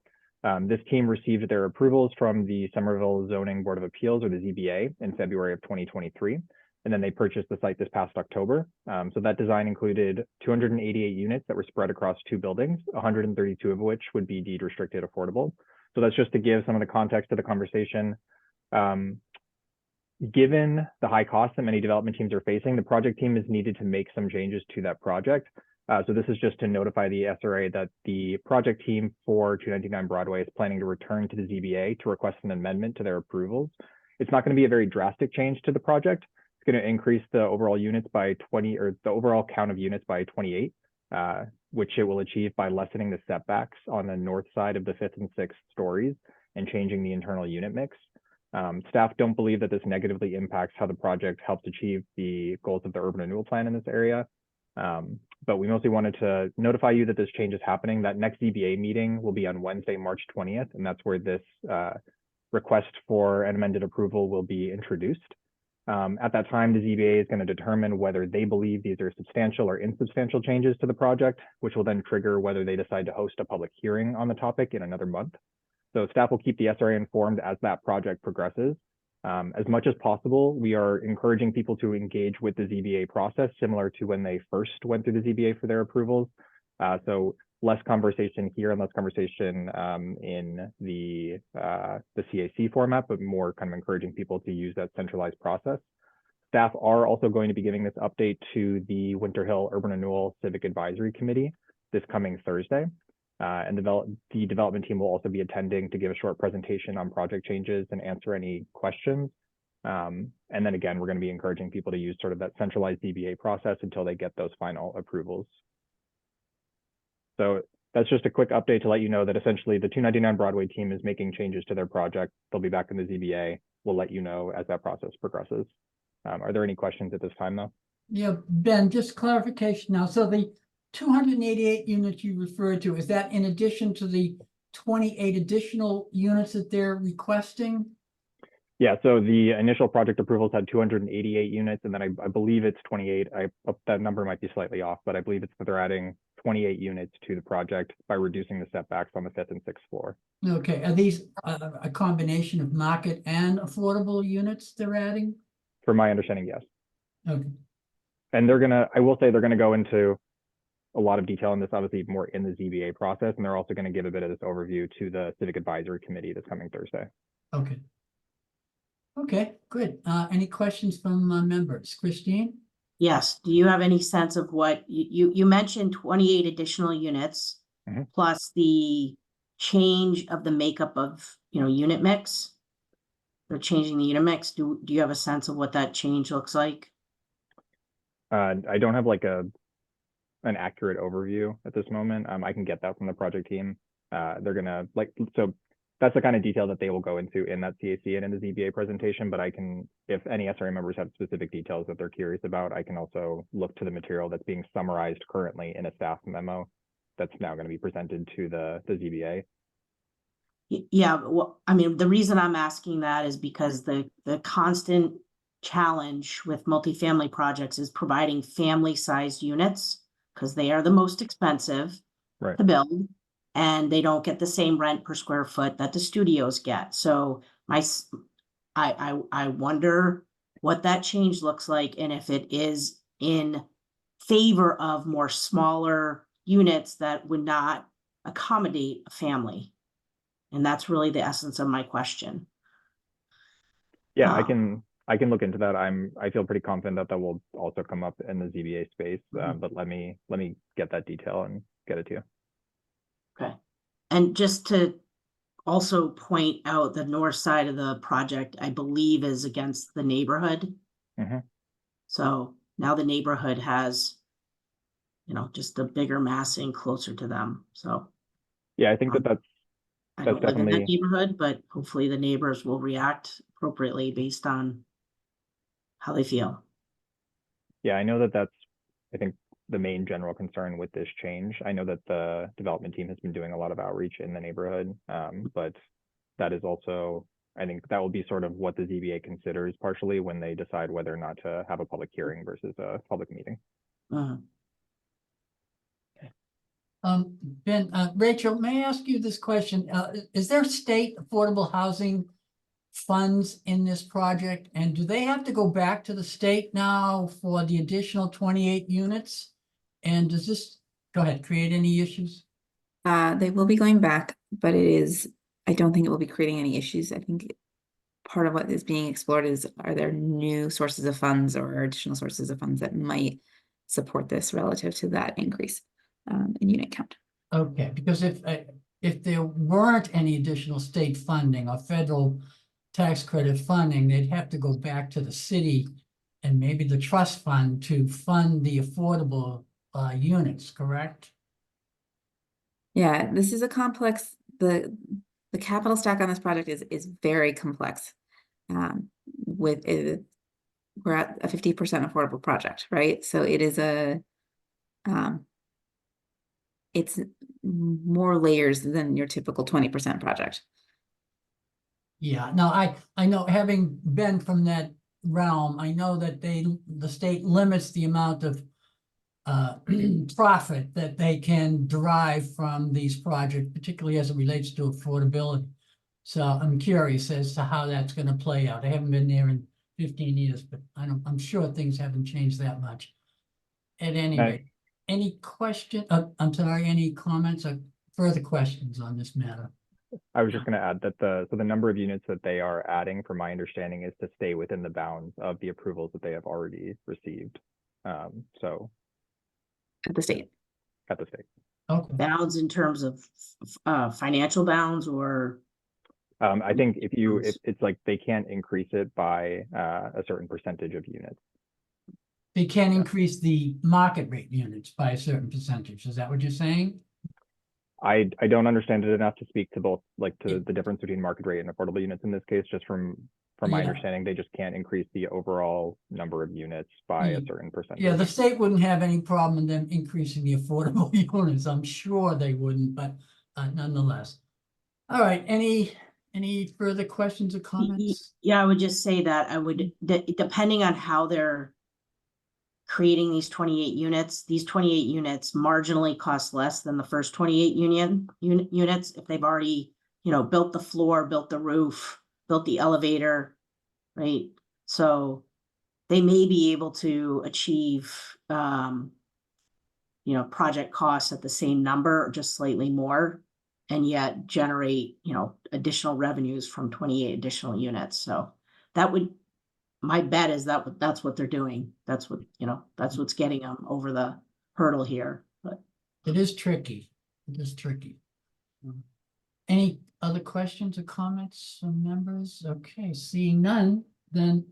This team received their approvals from the Somerville Zoning Board of Appeals, or the ZBA, in February of 2023. And then they purchased the site this past October. So that design included 288 units that were spread across 2 buildings, 132 of which would be deed restricted affordable. So that's just to give some of the context to the conversation. Given the high costs that many development teams are facing, the project team is needed to make some changes to that project. So this is just to notify the SRA that the project team for 299 Broadway is planning to return to the ZBA to request an amendment to their approvals. It's not going to be a very drastic change to the project. It's going to increase the overall units by 20, or the overall count of units by 28, which it will achieve by lessening the setbacks on the north side of the 5th and 6th stories and changing the internal unit mix. Staff don't believe that this negatively impacts how the project helps achieve the goals of the urban renewal plan in this area. But we mostly wanted to notify you that this change is happening. That next ZBA meeting will be on Wednesday, March 20th, and that's where this request for an amended approval will be introduced. At that time, the ZBA is going to determine whether they believe these are substantial or insubstantial changes to the project, which will then trigger whether they decide to host a public hearing on the topic in another month. So staff will keep the SRA informed as that project progresses. As much as possible, we are encouraging people to engage with the ZBA process, similar to when they first went through the ZBA for their approvals. So less conversation here and less conversation in the CAC format, but more kind of encouraging people to use that centralized process. Staff are also going to be giving this update to the Winter Hill Urban Renewal Civic Advisory Committee this coming Thursday. And the development team will also be attending to give a short presentation on project changes and answer any questions. And then again, we're going to be encouraging people to use sort of that centralized ZBA process until they get those final approvals. So that's just a quick update to let you know that essentially the 299 Broadway team is making changes to their project. They'll be back in the ZBA. We'll let you know as that process progresses. Are there any questions at this time though? Yeah, Ben, just clarification now. So the 288 units you referred to, is that in addition to the 28 additional units that they're requesting? Yeah, so the initial project approvals had 288 units, and then I believe it's 28. That number might be slightly off, but I believe it's that they're adding 28 units to the project by reducing the setbacks on the 5th and 6th floor. Okay, are these a combination of market and affordable units they're adding? From my understanding, yes. Okay. And I will say they're gonna go into a lot of detail on this, obviously more in the ZBA process, and they're also gonna give a bit of this overview to the Civic Advisory Committee this coming Thursday. Okay. Okay, good. Any questions from members? Christine? Yes. Do you have any sense of what you mentioned 28 additional units plus the change of the makeup of, unit mix? they're changing the unit mix. Do you have a sense of what that change looks like? I don't have like an accurate overview at this moment. I can get that from the project team. They're gonna so that's the kind of detail that they will go into in that CAC and in the ZBA presentation, but I can, if any SRA members have specific details that they're curious about, I can also look to the material that's being summarized currently in a staff memo that's now going to be presented to the ZBA. Yeah, well, I mean, the reason I'm asking that is because the constant challenge with multifamily projects is providing family-sized units, because they are the most expensive Right. to build, and they don't get the same rent per square foot that the studios get. So I wonder what that change looks like, and if it is in favor of more smaller units that would not accommodate a family. And that's really the essence of my question. Yeah, I can look into that. I feel pretty confident that that will also come up in the ZBA space, but let me get that detail and get it to you. Okay. And just to also point out, the north side of the project, I believe, is against the neighborhood. Mhm. So now the neighborhood has, you know, just a bigger massing closer to them. So Yeah, I think that's I that's don't live in that definitely, neighborhood, but hopefully the neighbors will react appropriately based on how they feel. yeah, I know that that's, I think, the main general concern with this change. I know that the development team has been doing a lot of outreach in the neighborhood, but that is also, I think that will be sort of what the ZBA considers partially when they decide whether or not to have a public hearing versus a public meeting. Ben, Rachel, may I ask you this question? Is there state affordable housing funds in this project? And do they have to go back to the state now for the additional 28 units? And does this, go ahead, create any issues? They will be going back, but I don't think it will be creating any issues. I think part of what is being explored is, are there new sources of funds or additional sources of funds that might support this relative to that increase in unit count? Okay, because if there weren't any additional state funding or federal tax credit funding, they'd have to go back to the city and maybe the trust fund to fund the affordable units, correct? Yeah, this is a complex, the capital stack on this project is very complex. With it, we're at a 50% affordable project, right? So it is it's more layers than your typical 20% project. Yeah, no, I know, having been from that realm, I know that the state limits the amount of profit that they can derive from these projects, particularly as it relates to affordability. So I'm curious as to how that's gonna play out. I haven't been there in 15 years, but I'm sure things haven't changed that much. At any Right. rate, any question, I'm sorry, any comments or further questions on this matter? I was just going to add that the number of units that they are adding, from my understanding, is to stay within the bounds of the approvals that they have already received. So At the state. at the state. Okay, Bounds in terms of financial bounds, or I think it's like they can't increase it by a certain percentage of units. they can increase the market rate units by a certain percentage. Is that what you're saying? I don't understand it enough to speak to both, like, to the difference between market rate and affordable units in this case. Just from my Yeah. understanding, they just can't increase the overall number of units by a certain percentage. Yeah, the state wouldn't have any problem in them increasing the affordable units. I'm sure they wouldn't, but nonetheless. All right, any further questions or comments? yeah, I would just say that depending on how they're creating these 28 units, these 28 units marginally cost less than the first 28 units if they've already, you know, built the floor, built the roof, built the elevator, right? So they may be able to achieve, you know, project costs at the same number or just slightly more, and yet generate, you know, additional revenues from 28 additional units. So that would, my bet is that that's what they're doing. That's what, you know, that's what's getting them over the hurdle here. But It is tricky. It is tricky. Any other questions or comments from members? Okay, seeing none, then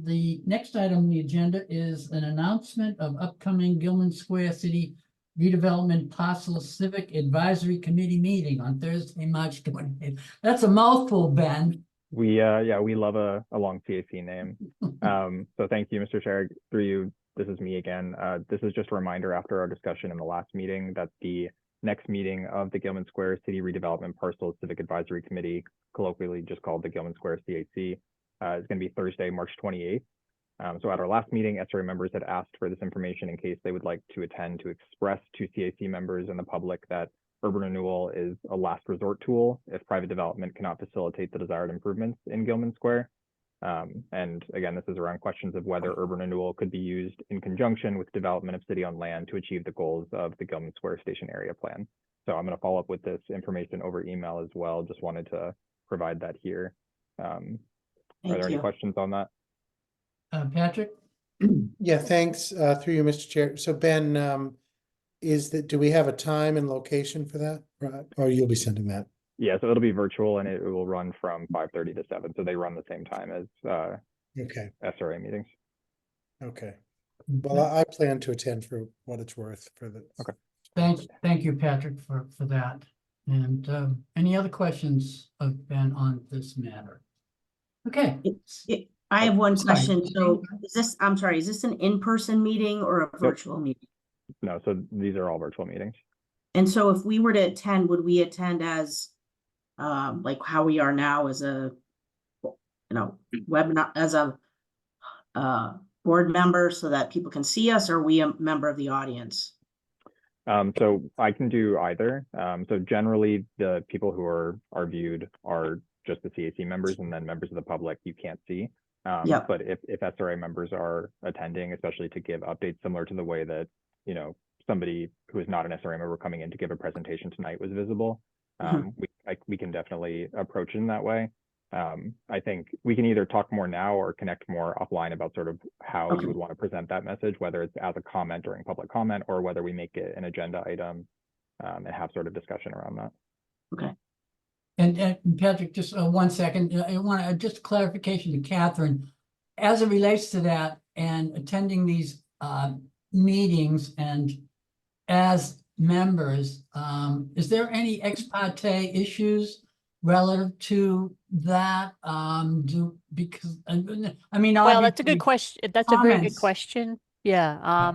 the next item on the agenda is an announcement of upcoming Gilman Square City Redevelopment Parcel Civic Advisory Committee meeting on Thursday, March 28th. That's a mouthful, Ben. We love a long CAC name. So thank you, Mr. Chair. Through you, this is me again. This is just a reminder after our discussion in the last meeting that the next meeting of the Gilman Square City Redevelopment Parcel Civic Advisory Committee, colloquially just called the Gilman Square CAC, is going to be Thursday, March 28th. So at our last meeting, SRA members had asked for this information in case they would like to attend to express to CAC members and the public that urban renewal is a last resort tool if private development cannot facilitate the desired improvements in Gilman Square. And again, this is around questions of whether urban renewal could be used in conjunction with development of city-owned land to achieve the goals of the Gilman Square Station Area Plan. So I'm going to follow up with this information over email as well. Just wanted to provide that here. Are there any questions on that? Patrick? Yeah, thanks, through you, Mr. Chair. So Ben, do we have a time and location for that? Or you'll be sending that? Yeah, so it'll be virtual and it will run from 5:30 to 7. So they run the same time as Okay, SRA meetings. okay. Well, I plan to attend for what it's worth for the. Okay. Thank you, Patrick, for that. And any other questions of Ben on this matter? Okay. I have one Sorry. question. So I'm sorry, is this an in-person meeting or a virtual meeting? No, so these are all virtual meetings. And so if we were to attend, would we attend as like how we are now as a webinar, as a board member so that people can see us, or are we a member of the audience? So I can do either. So generally the people who are viewed are just the CAC members, and then members of the public you can't see. Yep. But if SRA members are attending, especially to give updates similar to the way that, somebody who is not an SRA member coming in to give a presentation tonight was visible, we can definitely approach it in that way. I think we can either talk more now or connect more offline about sort of how you would want to present that message, whether it's as a comment during public comment or whether we make it an agenda item and have sort of discussion around that. Okay. And Patrick, just 1 second, I want just clarification to Catherine. As it relates to that and attending these meetings and as members, is there any ex parte issues relative to that? Because I mean, Well, that's a obviously, good question. That's a very good comments. question. Yeah.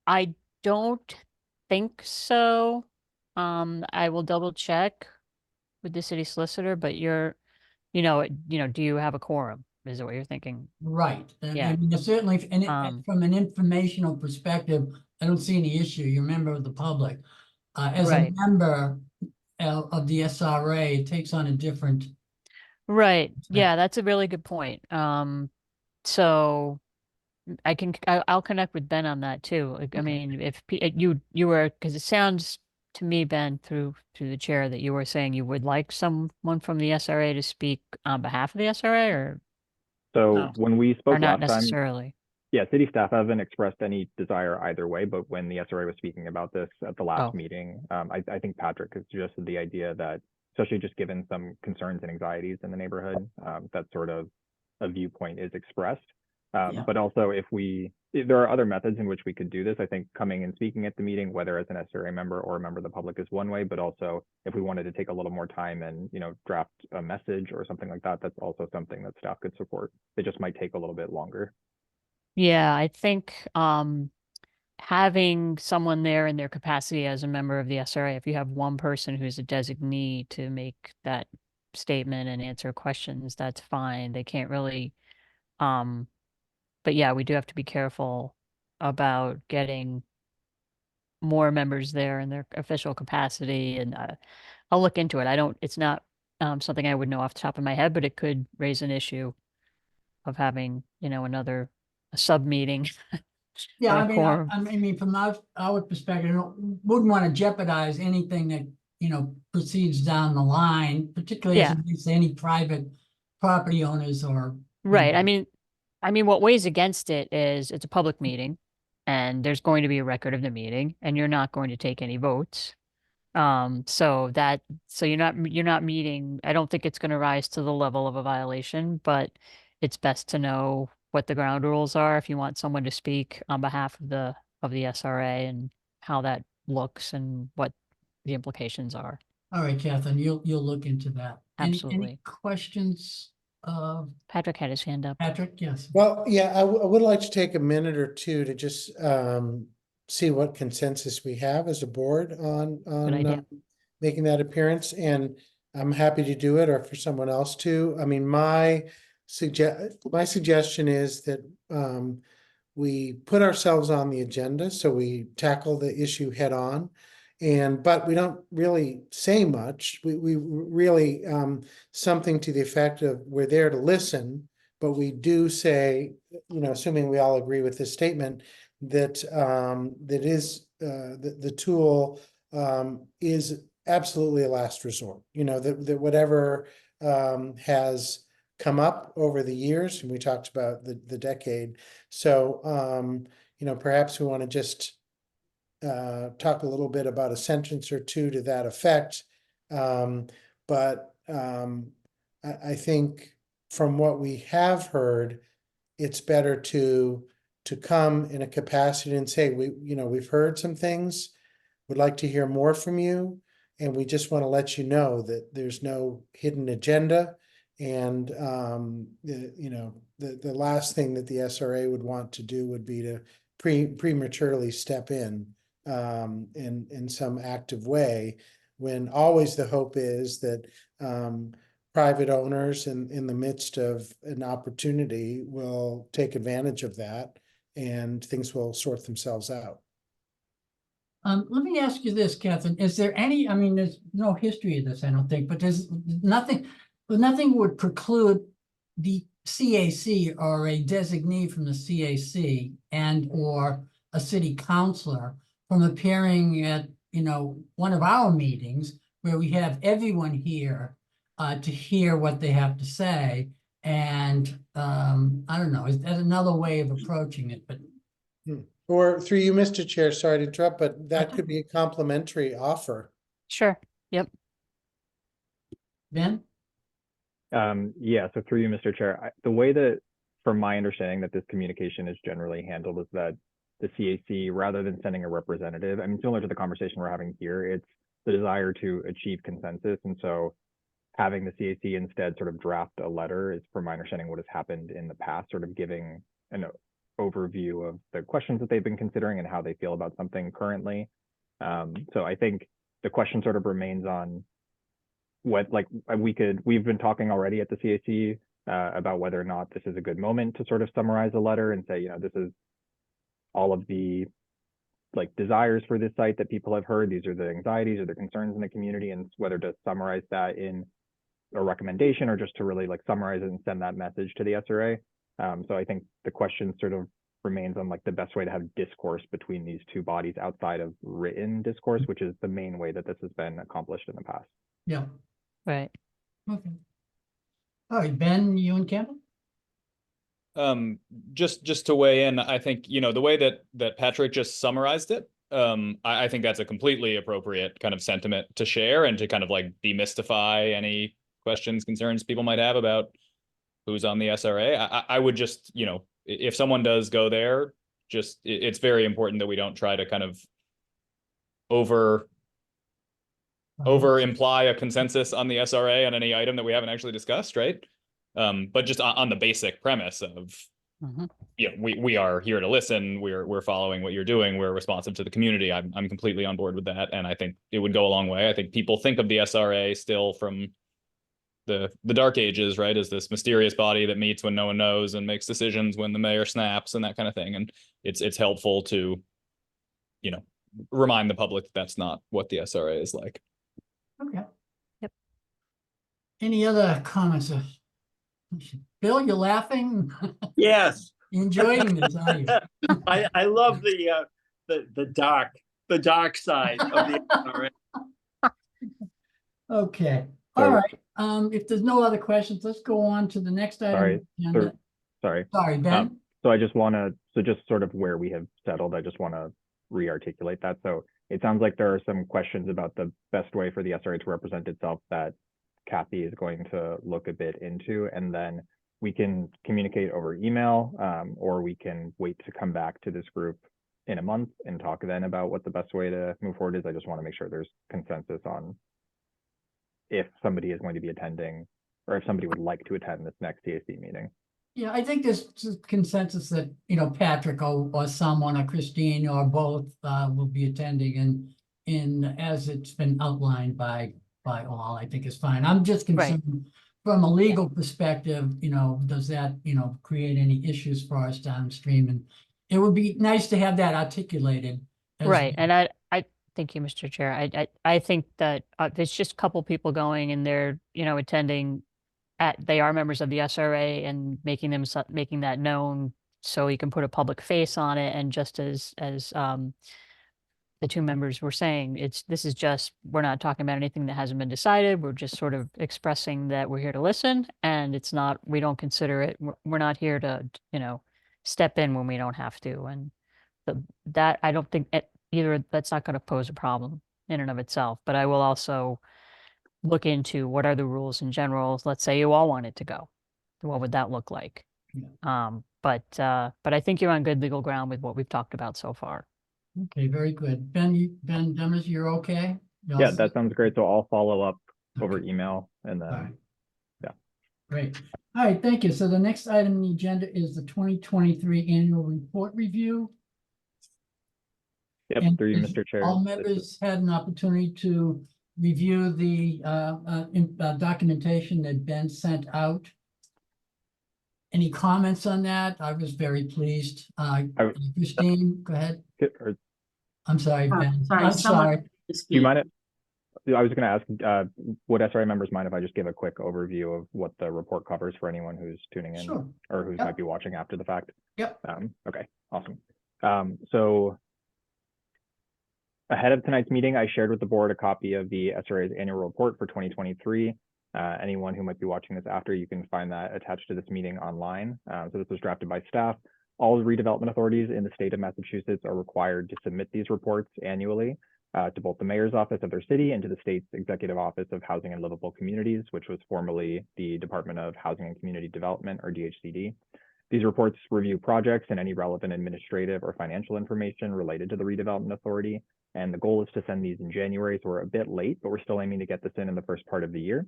I don't think so. I will double check with the city solicitor, but do you have a quorum? Is that what you're thinking? Right. And Yeah. I mean, certainly, and from an informational perspective, I don't see any issue. You're a member of the public. As a Right. member of the SRA, it takes on a different. Right. Yeah, that's a really good point. So I'll connect with Ben on that too. Like, I mean, if you were, because it sounds to me, Ben, through the chair, that you were saying you would like someone from the SRA to speak on behalf of the SRA, or So when we or spoke not last time, necessarily. yeah, city staff haven't expressed any desire either way, but when the SRA was speaking about this at the last Oh. meeting, I think Patrick has suggested the idea that, especially just given some concerns and anxieties in the neighborhood, that sort of a viewpoint is expressed. Yeah. But also if there are other methods in which we could do this. I think coming and speaking at the meeting, whether as an SRA member or a member of the public, is one way, but also if we wanted to take a little more time and, draft a message or something like that, that's also something that staff could support. It just might take a little bit longer. Yeah, I think having someone there in their capacity as a member of the SRA, if you have one person who's a designee to make that statement and answer questions, that's fine. They can't really, but yeah, we do have to be careful about getting more members there in their official capacity, and I'll look into it. It's not something I would know off the top of my head, but it could raise an issue of having, a sub meeting. Yeah, or a I mean, quorum. I mean, from our perspective, wouldn't want to jeopardize anything that, proceeds down the line, particularly as Yeah. it relates to any private property owners or. Right. I mean, what weighs against it is it's a public meeting and there's going to be a record of the meeting and you're not going to take any votes. So you're not meeting, I don't think it's gonna rise to the level of a violation, but it's best to know what the ground rules are if you want someone to speak on behalf of the SRA and how that looks and what the implications are. All right, Catherine, you'll look into that. Any Absolutely. questions of Patrick had his hand up. Patrick? Yes. Well, yeah, I would like to take a minute or two to just see what consensus we have as a board on idea. making that appearance, and I'm happy to do it, or for someone else to. I mean, my suggestion is that we put ourselves on the agenda, so we tackle the issue head on. But we don't really say much. We really something to the effect of, we're there to listen, but we do say, assuming we all agree with this statement, that the tool is absolutely a last resort. That whatever has come up over the years, and we talked about the decade. So perhaps we want to just talk a little bit about a sentence or two to that effect. But I think from what we have heard, it's better to come in a capacity and say, we've heard some things, would like to hear more from you, and we just want to let you know that there's no hidden agenda. And the last thing that the SRA would want to do would be to prematurely step in some active way, when always the hope is that private owners in the midst of an opportunity will take advantage of that, and things will sort themselves out. Let me ask you this, Catherine, is there any, I mean, there's no history of this, I don't think, but there's nothing would preclude the CAC or a designee from the CAC and or a city councilor from appearing at, one of our meetings where we have everyone here to hear what they have to say. And I don't know, is that another way of approaching it? But Or through you, Mr. Chair, sorry to interrupt, but that could be a complimentary offer. Sure. Yep. Ben? Yeah, so through you, Mr. Chair, the way that, from my understanding, that this communication is generally handled is that the CAC, rather than sending a representative, I mean, similar to the conversation we're having here, it's the desire to achieve consensus. And so having the CAC instead sort of draft a letter is, from my understanding, what has happened in the past, sort of giving an overview of the questions that they've been considering and how they feel about something currently. So I think the question sort of remains on what, like, we've been talking already at the CAC about whether or not this is a good moment to sort of summarize a letter and say, this is all of the desires for this site that people have heard. These are the anxieties or the concerns in the community, and whether to summarize that in a recommendation or just to really summarize it and send that message to the SRA. So I think the question sort of remains on the best way to have discourse between these two bodies outside of written discourse, which is the main way that this has been accomplished in the past. Yeah. Right. Okay. All right, Ben, you and Campbell? Just to weigh in, I think, the way that Patrick just summarized it, I think that's a completely appropriate kind of sentiment to share and to kind of demystify any questions, concerns people might have about who's on the SRA. I would just, if someone does go there, it's very important that we don't try to kind of over imply a consensus on the SRA on any item that we haven't actually discussed, right? But just on the basic premise of, we are here to listen. We're following what you're doing. We're responsive to the community. I'm completely on board with that, and I think it would go a long way. I think people think of the SRA still from the dark ages, right, as this mysterious body that meets when no one knows and makes decisions when the mayor snaps and that kind of thing. And it's helpful to, remind the public that that's not what the SRA is like. Okay. Yep. Any other comments? Bill, you're laughing? Yes, You're enjoying this, are you? I love the dark side of the SRA. Okay, all right. If there's no other questions, let's go on to the next item. Sorry. Sorry, Ben. So I just want to, just sort of where we have settled, I just want to re-articulate that. So it sounds like there are some questions about the best way for the SRA to represent itself that Kathy is going to look a bit into, and then we can communicate over email, or we can wait to come back to this group in a month and talk then about what the best way to move forward is. I just want to make sure there's consensus on if somebody is going to be attending, or if somebody would like to attend this next TAC meeting. Yeah, I think there's consensus that, Patrick or someone or Christine or both will be attending, and as it's been outlined by all, I think is fine. I'm just Right. concerned from a legal perspective, does that, create any issues for us downstream? And it would be nice to have that articulated. Right, and I thank you, Mr. Chair. I think that there's just a couple people going and they're, attending they are members of the SRA and making that known so you can put a public face on it. And just as the two members were saying, this is just, we're not talking about anything that hasn't been decided. We're just sort of expressing that we're here to listen, and it's not, we don't consider it, we're not here to, step in when we don't have to. And that I don't think either that's not going to pose a problem in and of itself. But I will also look into what are the rules in general. Let's say you all wanted to go, what would that look like? But I think you're on good legal ground with what we've talked about so far. Okay, very good. Ben Demers, you're okay? Yeah, that sounds great. So I'll follow up over email and then, All right. yeah. Great. All right, thank you. So the next item on the agenda is the 2023 annual report review. Yep, And through you, has Mr. Chair. all This is- members had an opportunity to review the documentation that Ben sent out. Any comments on that? I was very pleased. Christine, go ahead. Or, I'm sorry, Ben. Sorry, I'm someone sorry. to do speak. you mind it? I was going to ask, would SRA members mind if I just give a quick overview of what the report covers for anyone who's tuning in? Sure. Or who Yep. might be watching after the fact? Yep. Okay, awesome. So ahead of tonight's meeting, I shared with the board a copy of the SRA's annual report for 2023. Anyone who might be watching this after, you can find that attached to this meeting online. So this was drafted by staff. All redevelopment authorities in the state of Massachusetts are required to submit these reports annually to both the mayor's office of their city and to the state's executive office of housing and livable communities, which was formerly the Department of Housing and Community Development, or DHCD. These reports review projects and any relevant administrative or financial information related to the redevelopment authority. And the goal is to send these in January, so we're a bit late, but we're still aiming to get this in the first part of the year.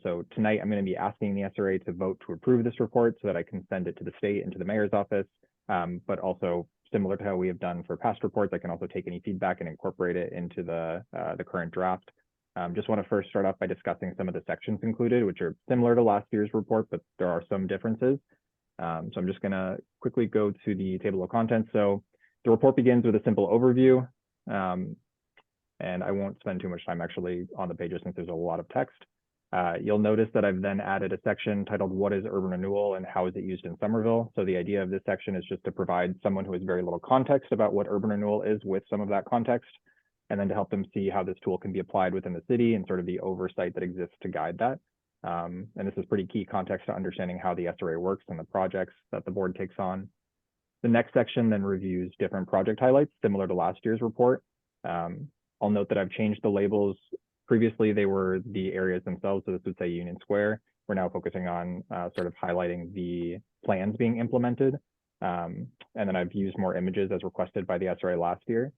So tonight I'm going to be asking the SRA to vote to approve this report so that I can send it to the state and to the mayor's office, but also similar to how we have done for past reports, I can also take any feedback and incorporate it into the current draft. Just want to first start off by discussing some of the sections included, which are similar to last year's report, but there are some differences. So I'm just going to quickly go to the table of contents. So the report begins with a simple overview, and I won't spend too much time actually on the pages since there's a lot of text. You'll notice that I've then added a section titled "What is urban renewal and how is it used in Somerville?" So the idea of this section is just to provide someone who has very little context about what urban renewal is with some of that context, and then to help them see how this tool can be applied within the city and sort of the oversight that exists to guide that. And this is pretty key context to understanding how the SRA works and the projects that the board takes on. The next section then reviews different project highlights similar to last year's report. I'll note that I've changed the labels. Previously, they were the areas themselves, so this would say Union Square. We're now focusing on sort of highlighting the plans being implemented. And then I've used more images as requested by the SRA last year.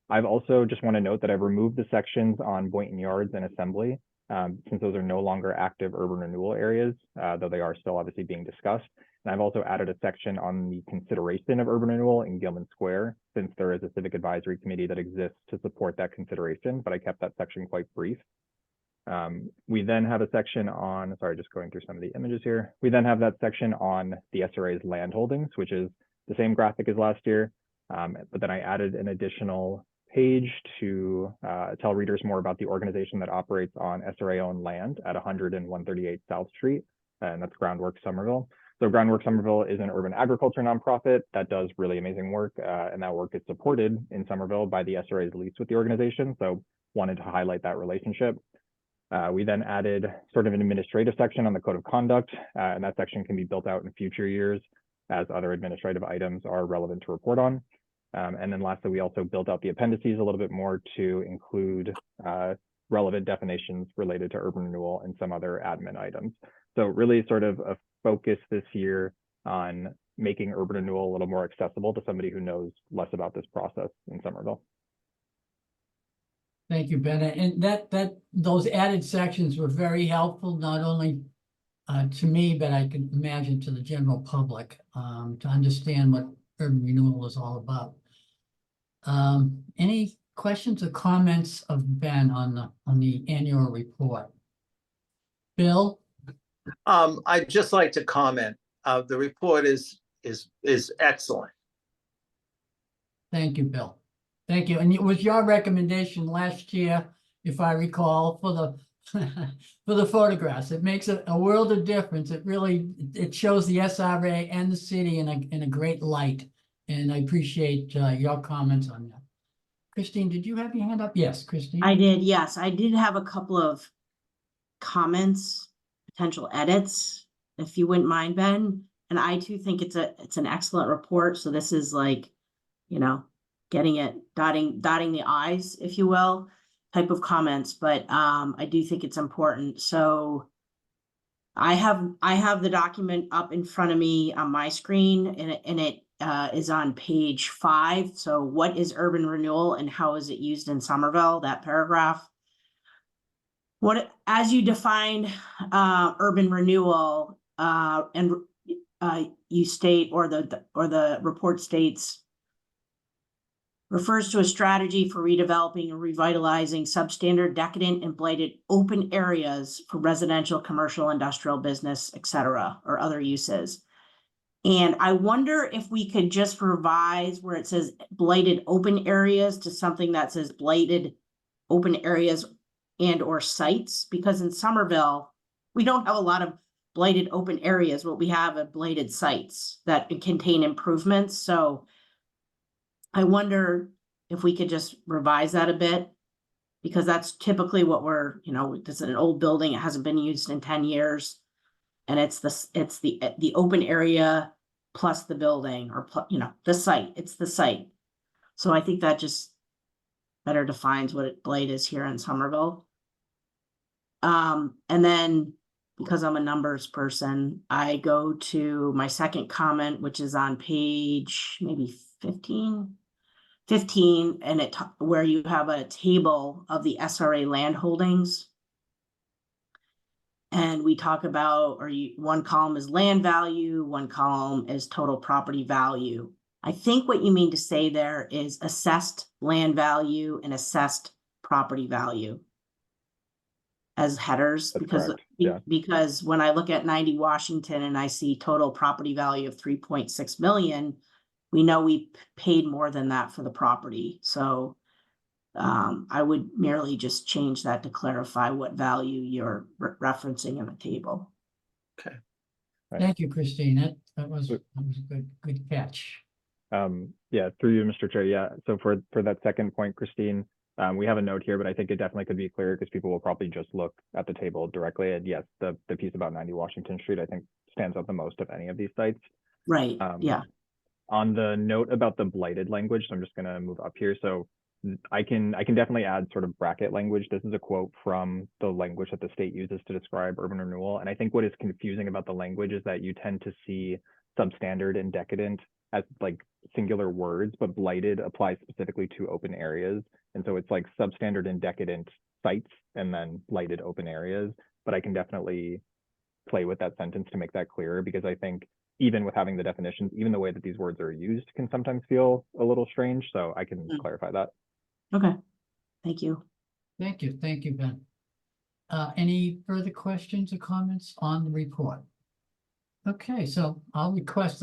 I've also just want to note that I've removed the sections on Boynton Yards and Assembly, since those are no longer active urban renewal areas, though they are still obviously being discussed. And I've also added a section on the consideration of urban renewal in Gilman Square, since there is a civic advisory committee that exists to support that consideration, but I kept that section quite brief. We then have a section on, sorry, just going through some of the images here. We then have that section on the SRA's land holdings, which is the same graphic as last year, but then I added an additional page to tell readers more about the organization that operates on SRA-owned land at 100 and 138 South Street, and that's Groundwork Somerville. So Groundwork Somerville is an urban agriculture nonprofit that does really amazing work, and that work is supported in Somerville by the SRA's lease with the organization, so wanted to highlight that relationship. We then added sort of an administrative section on the code of conduct, and that section can be built out in future years as other administrative items are relevant to report on. And then lastly, we also built out the appendices a little bit more to include relevant definitions related to urban renewal and some other admin items. So really sort of a focus this year on making urban renewal a little more accessible to somebody who knows less about this process in Somerville. Thank you, Ben. And those added sections were very helpful, not only to me, but I can imagine to the general public, to understand what urban renewal is all about. Any questions or comments of Ben on the annual report? Bill? I'd just like to comment, the report is excellent. Thank you, Bill. Thank you. And it was your recommendation last year, if I recall, for the for the photographs. It makes a world of difference. It really, it shows the SRA and the city in a great light. And I appreciate your comments on that. Christine, did you have your hand up? Yes, Christine. I did, yes. I did have a couple of comments, potential edits, if you wouldn't mind, Ben. And I too think it's an excellent report. So this is like, getting it, dotting the I's, if you will, type of comments. But I do think it's important. So I have the document up in front of me on my screen, and it is on page 5. So what is urban renewal and how is it used in Somerville? That paragraph. As you defined urban renewal, and you state, or the report states, refers to a strategy for redeveloping and revitalizing substandard, decadent, and blighted open areas for residential, commercial, industrial, business, etc., or other uses. And I wonder if we could just revise where it says blighted open areas to something that says blighted open areas and or sites, because in Somerville, we don't have a lot of blighted open areas. What we have are blighted sites that contain improvements. So I wonder if we could just revise that a bit, because that's typically what this is an old building. It hasn't been used in 10 years. And it's the open area plus the building, or, the site. It's the site. So I think that just better defines what blight is here in Somerville. And then, because I'm a numbers person, I go to my second comment, which is on page maybe 15, and where you have a table of the SRA land holdings. And we talk about, one column is land value, one column is total property value. I think what you mean to say there is assessed land value and assessed property value as headers. That's because correct. Yeah. Because when I look at 90 Washington and I see total property value of 3.6 million, we know we paid more than that for the property. So I would merely just change that to clarify what value you're referencing in the table. Okay. Thank you, Christine. That was a good catch. Yeah, through you, Mr. Chair. Yeah, so for that second point, Christine, we have a note here, but I think it definitely could be clearer because people will probably just look at the table directly. And yes, the piece about 90 Washington Street, I think, stands out the most of any of these sites. Right, yeah. On the note about the blighted language, so I'm just going to move up here. So I can definitely add sort of bracket language. This is a quote from the language that the state uses to describe urban renewal. And I think what is confusing about the language is that you tend to see substandard and decadent as like singular words, but blighted applies specifically to open areas. And so it's like substandard and decadent sites and then blighted open areas. But I can definitely play with that sentence to make that clearer, because I think even with having the definitions, even the way that these words are used can sometimes feel a little strange. So I can clarify that. Okay, thank you. Thank you, Ben. Any further questions or comments on the report? Okay, so I'll request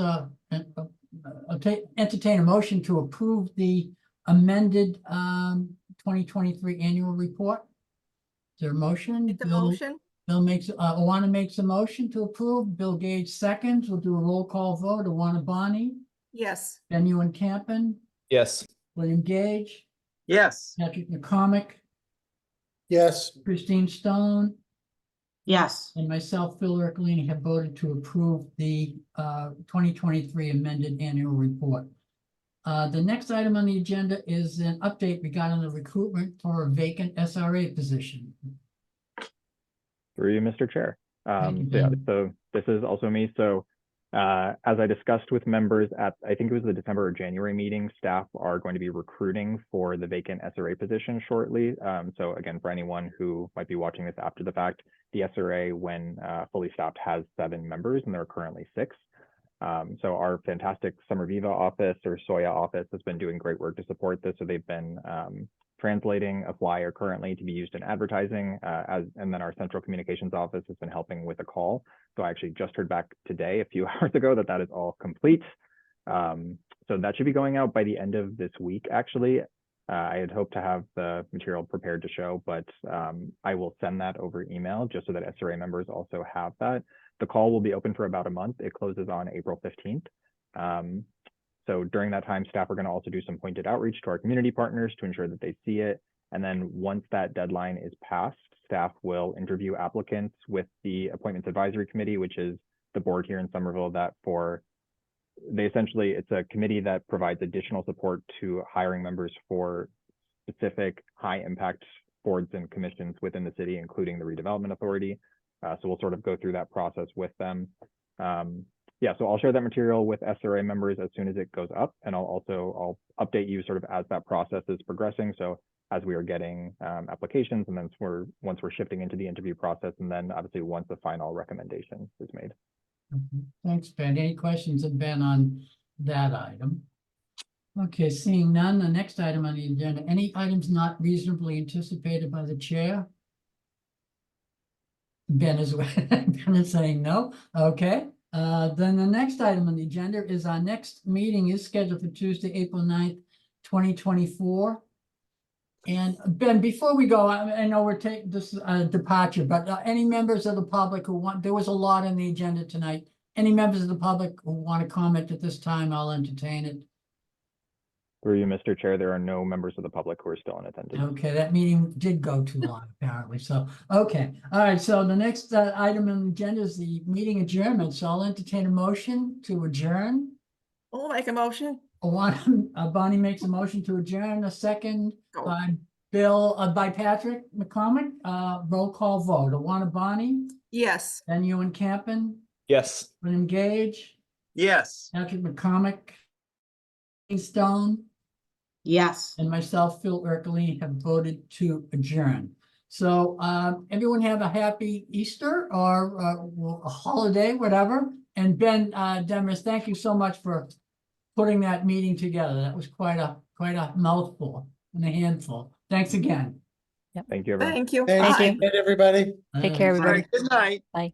entertain a motion to approve the amended 2023 annual report. Is there a motion? Make the motion. Bill makes, Awana makes a motion to approve. Bill Gage seconds. We'll do a roll call vote. Awana Bonney, Yes. Ben Ewan Campen, Yes. William Gage, Yes. Patrick McCormick, Yes, Christine Stone, Yes, and myself, Phil Ercolini, have voted to approve the 2023 amended annual report. The next item on the agenda is an update regarding the recruitment for a vacant SRA position. Through you, Mr. Chair. Thank you, So yeah, Ben. so this is also me. So as I discussed with members at, I think it was the December or January meeting, staff are going to be recruiting for the vacant SRA position shortly. So again, for anyone who might be watching this after the fact, the SRA, when fully staffed, has 7 members, and there are currently 6. So our fantastic Somerville office or Soya office has been doing great work to support this. So they've been translating a flyer currently to be used in advertising, and then our central communications office has been helping with a call. So I actually just heard back today, a few hours ago, that that is all complete. So that should be going out by the end of this week, actually. I had hoped to have the material prepared to show, but I will send that over email just so that SRA members also have that. The call will be open for about a month. It closes on April 15th. So during that time, staff are going to also do some pointed outreach to our community partners to ensure that they see it. And then once that deadline is passed, staff will interview applicants with the Appointments Advisory Committee, which is the board here in Somerville that it's a committee that provides additional support to hiring members for specific high impact boards and commissions within the city, including the Redevelopment Authority. So we'll sort of go through that process with them. Yeah, so I'll share that material with SRA members as soon as it goes up, and I'll update you sort of as that process is progressing. So as we are getting applications, and then once we're shifting into the interview process, and then obviously once the final recommendation is made. Thanks, Ben. Any questions of Ben on that item? Okay, seeing none, the next item on the agenda, any items not reasonably anticipated by the chair? Ben is, Ben is saying no. Okay. Then the next item on the agenda is our next meeting is scheduled for Tuesday, April 9th, 2024. And Ben, before we go, I know we're taking this departure, but any members of the public who want, there was a lot on the agenda tonight. Any members of the public who want to comment at this time, I'll entertain it. Through you, Mr. Chair, there are no members of the public who are still in attendance. Okay, that meeting did go too long, apparently. So, okay. All right. So the next item on the agenda is the meeting adjournment. So I'll entertain a motion to adjourn. I'll make a motion. Bonnie makes a motion to adjourn. A second Go. by Patrick McCormick. Roll call vote. Awana Bonnie, Yes. then Ewan Campen, Yes. William Gage, Yes. Patrick McCormick, Stone, Yes. and myself, Phil Ercolini, have voted to adjourn. So everyone have a happy Easter or a holiday, whatever. And Ben Demers, thank you so much for putting that meeting together. That was quite a mouthful and a handful. Thanks again. Thank you, everyone. Thank you. Thank Bye. you, everybody. Take care, Thanks. All everybody. right, good night. Bye.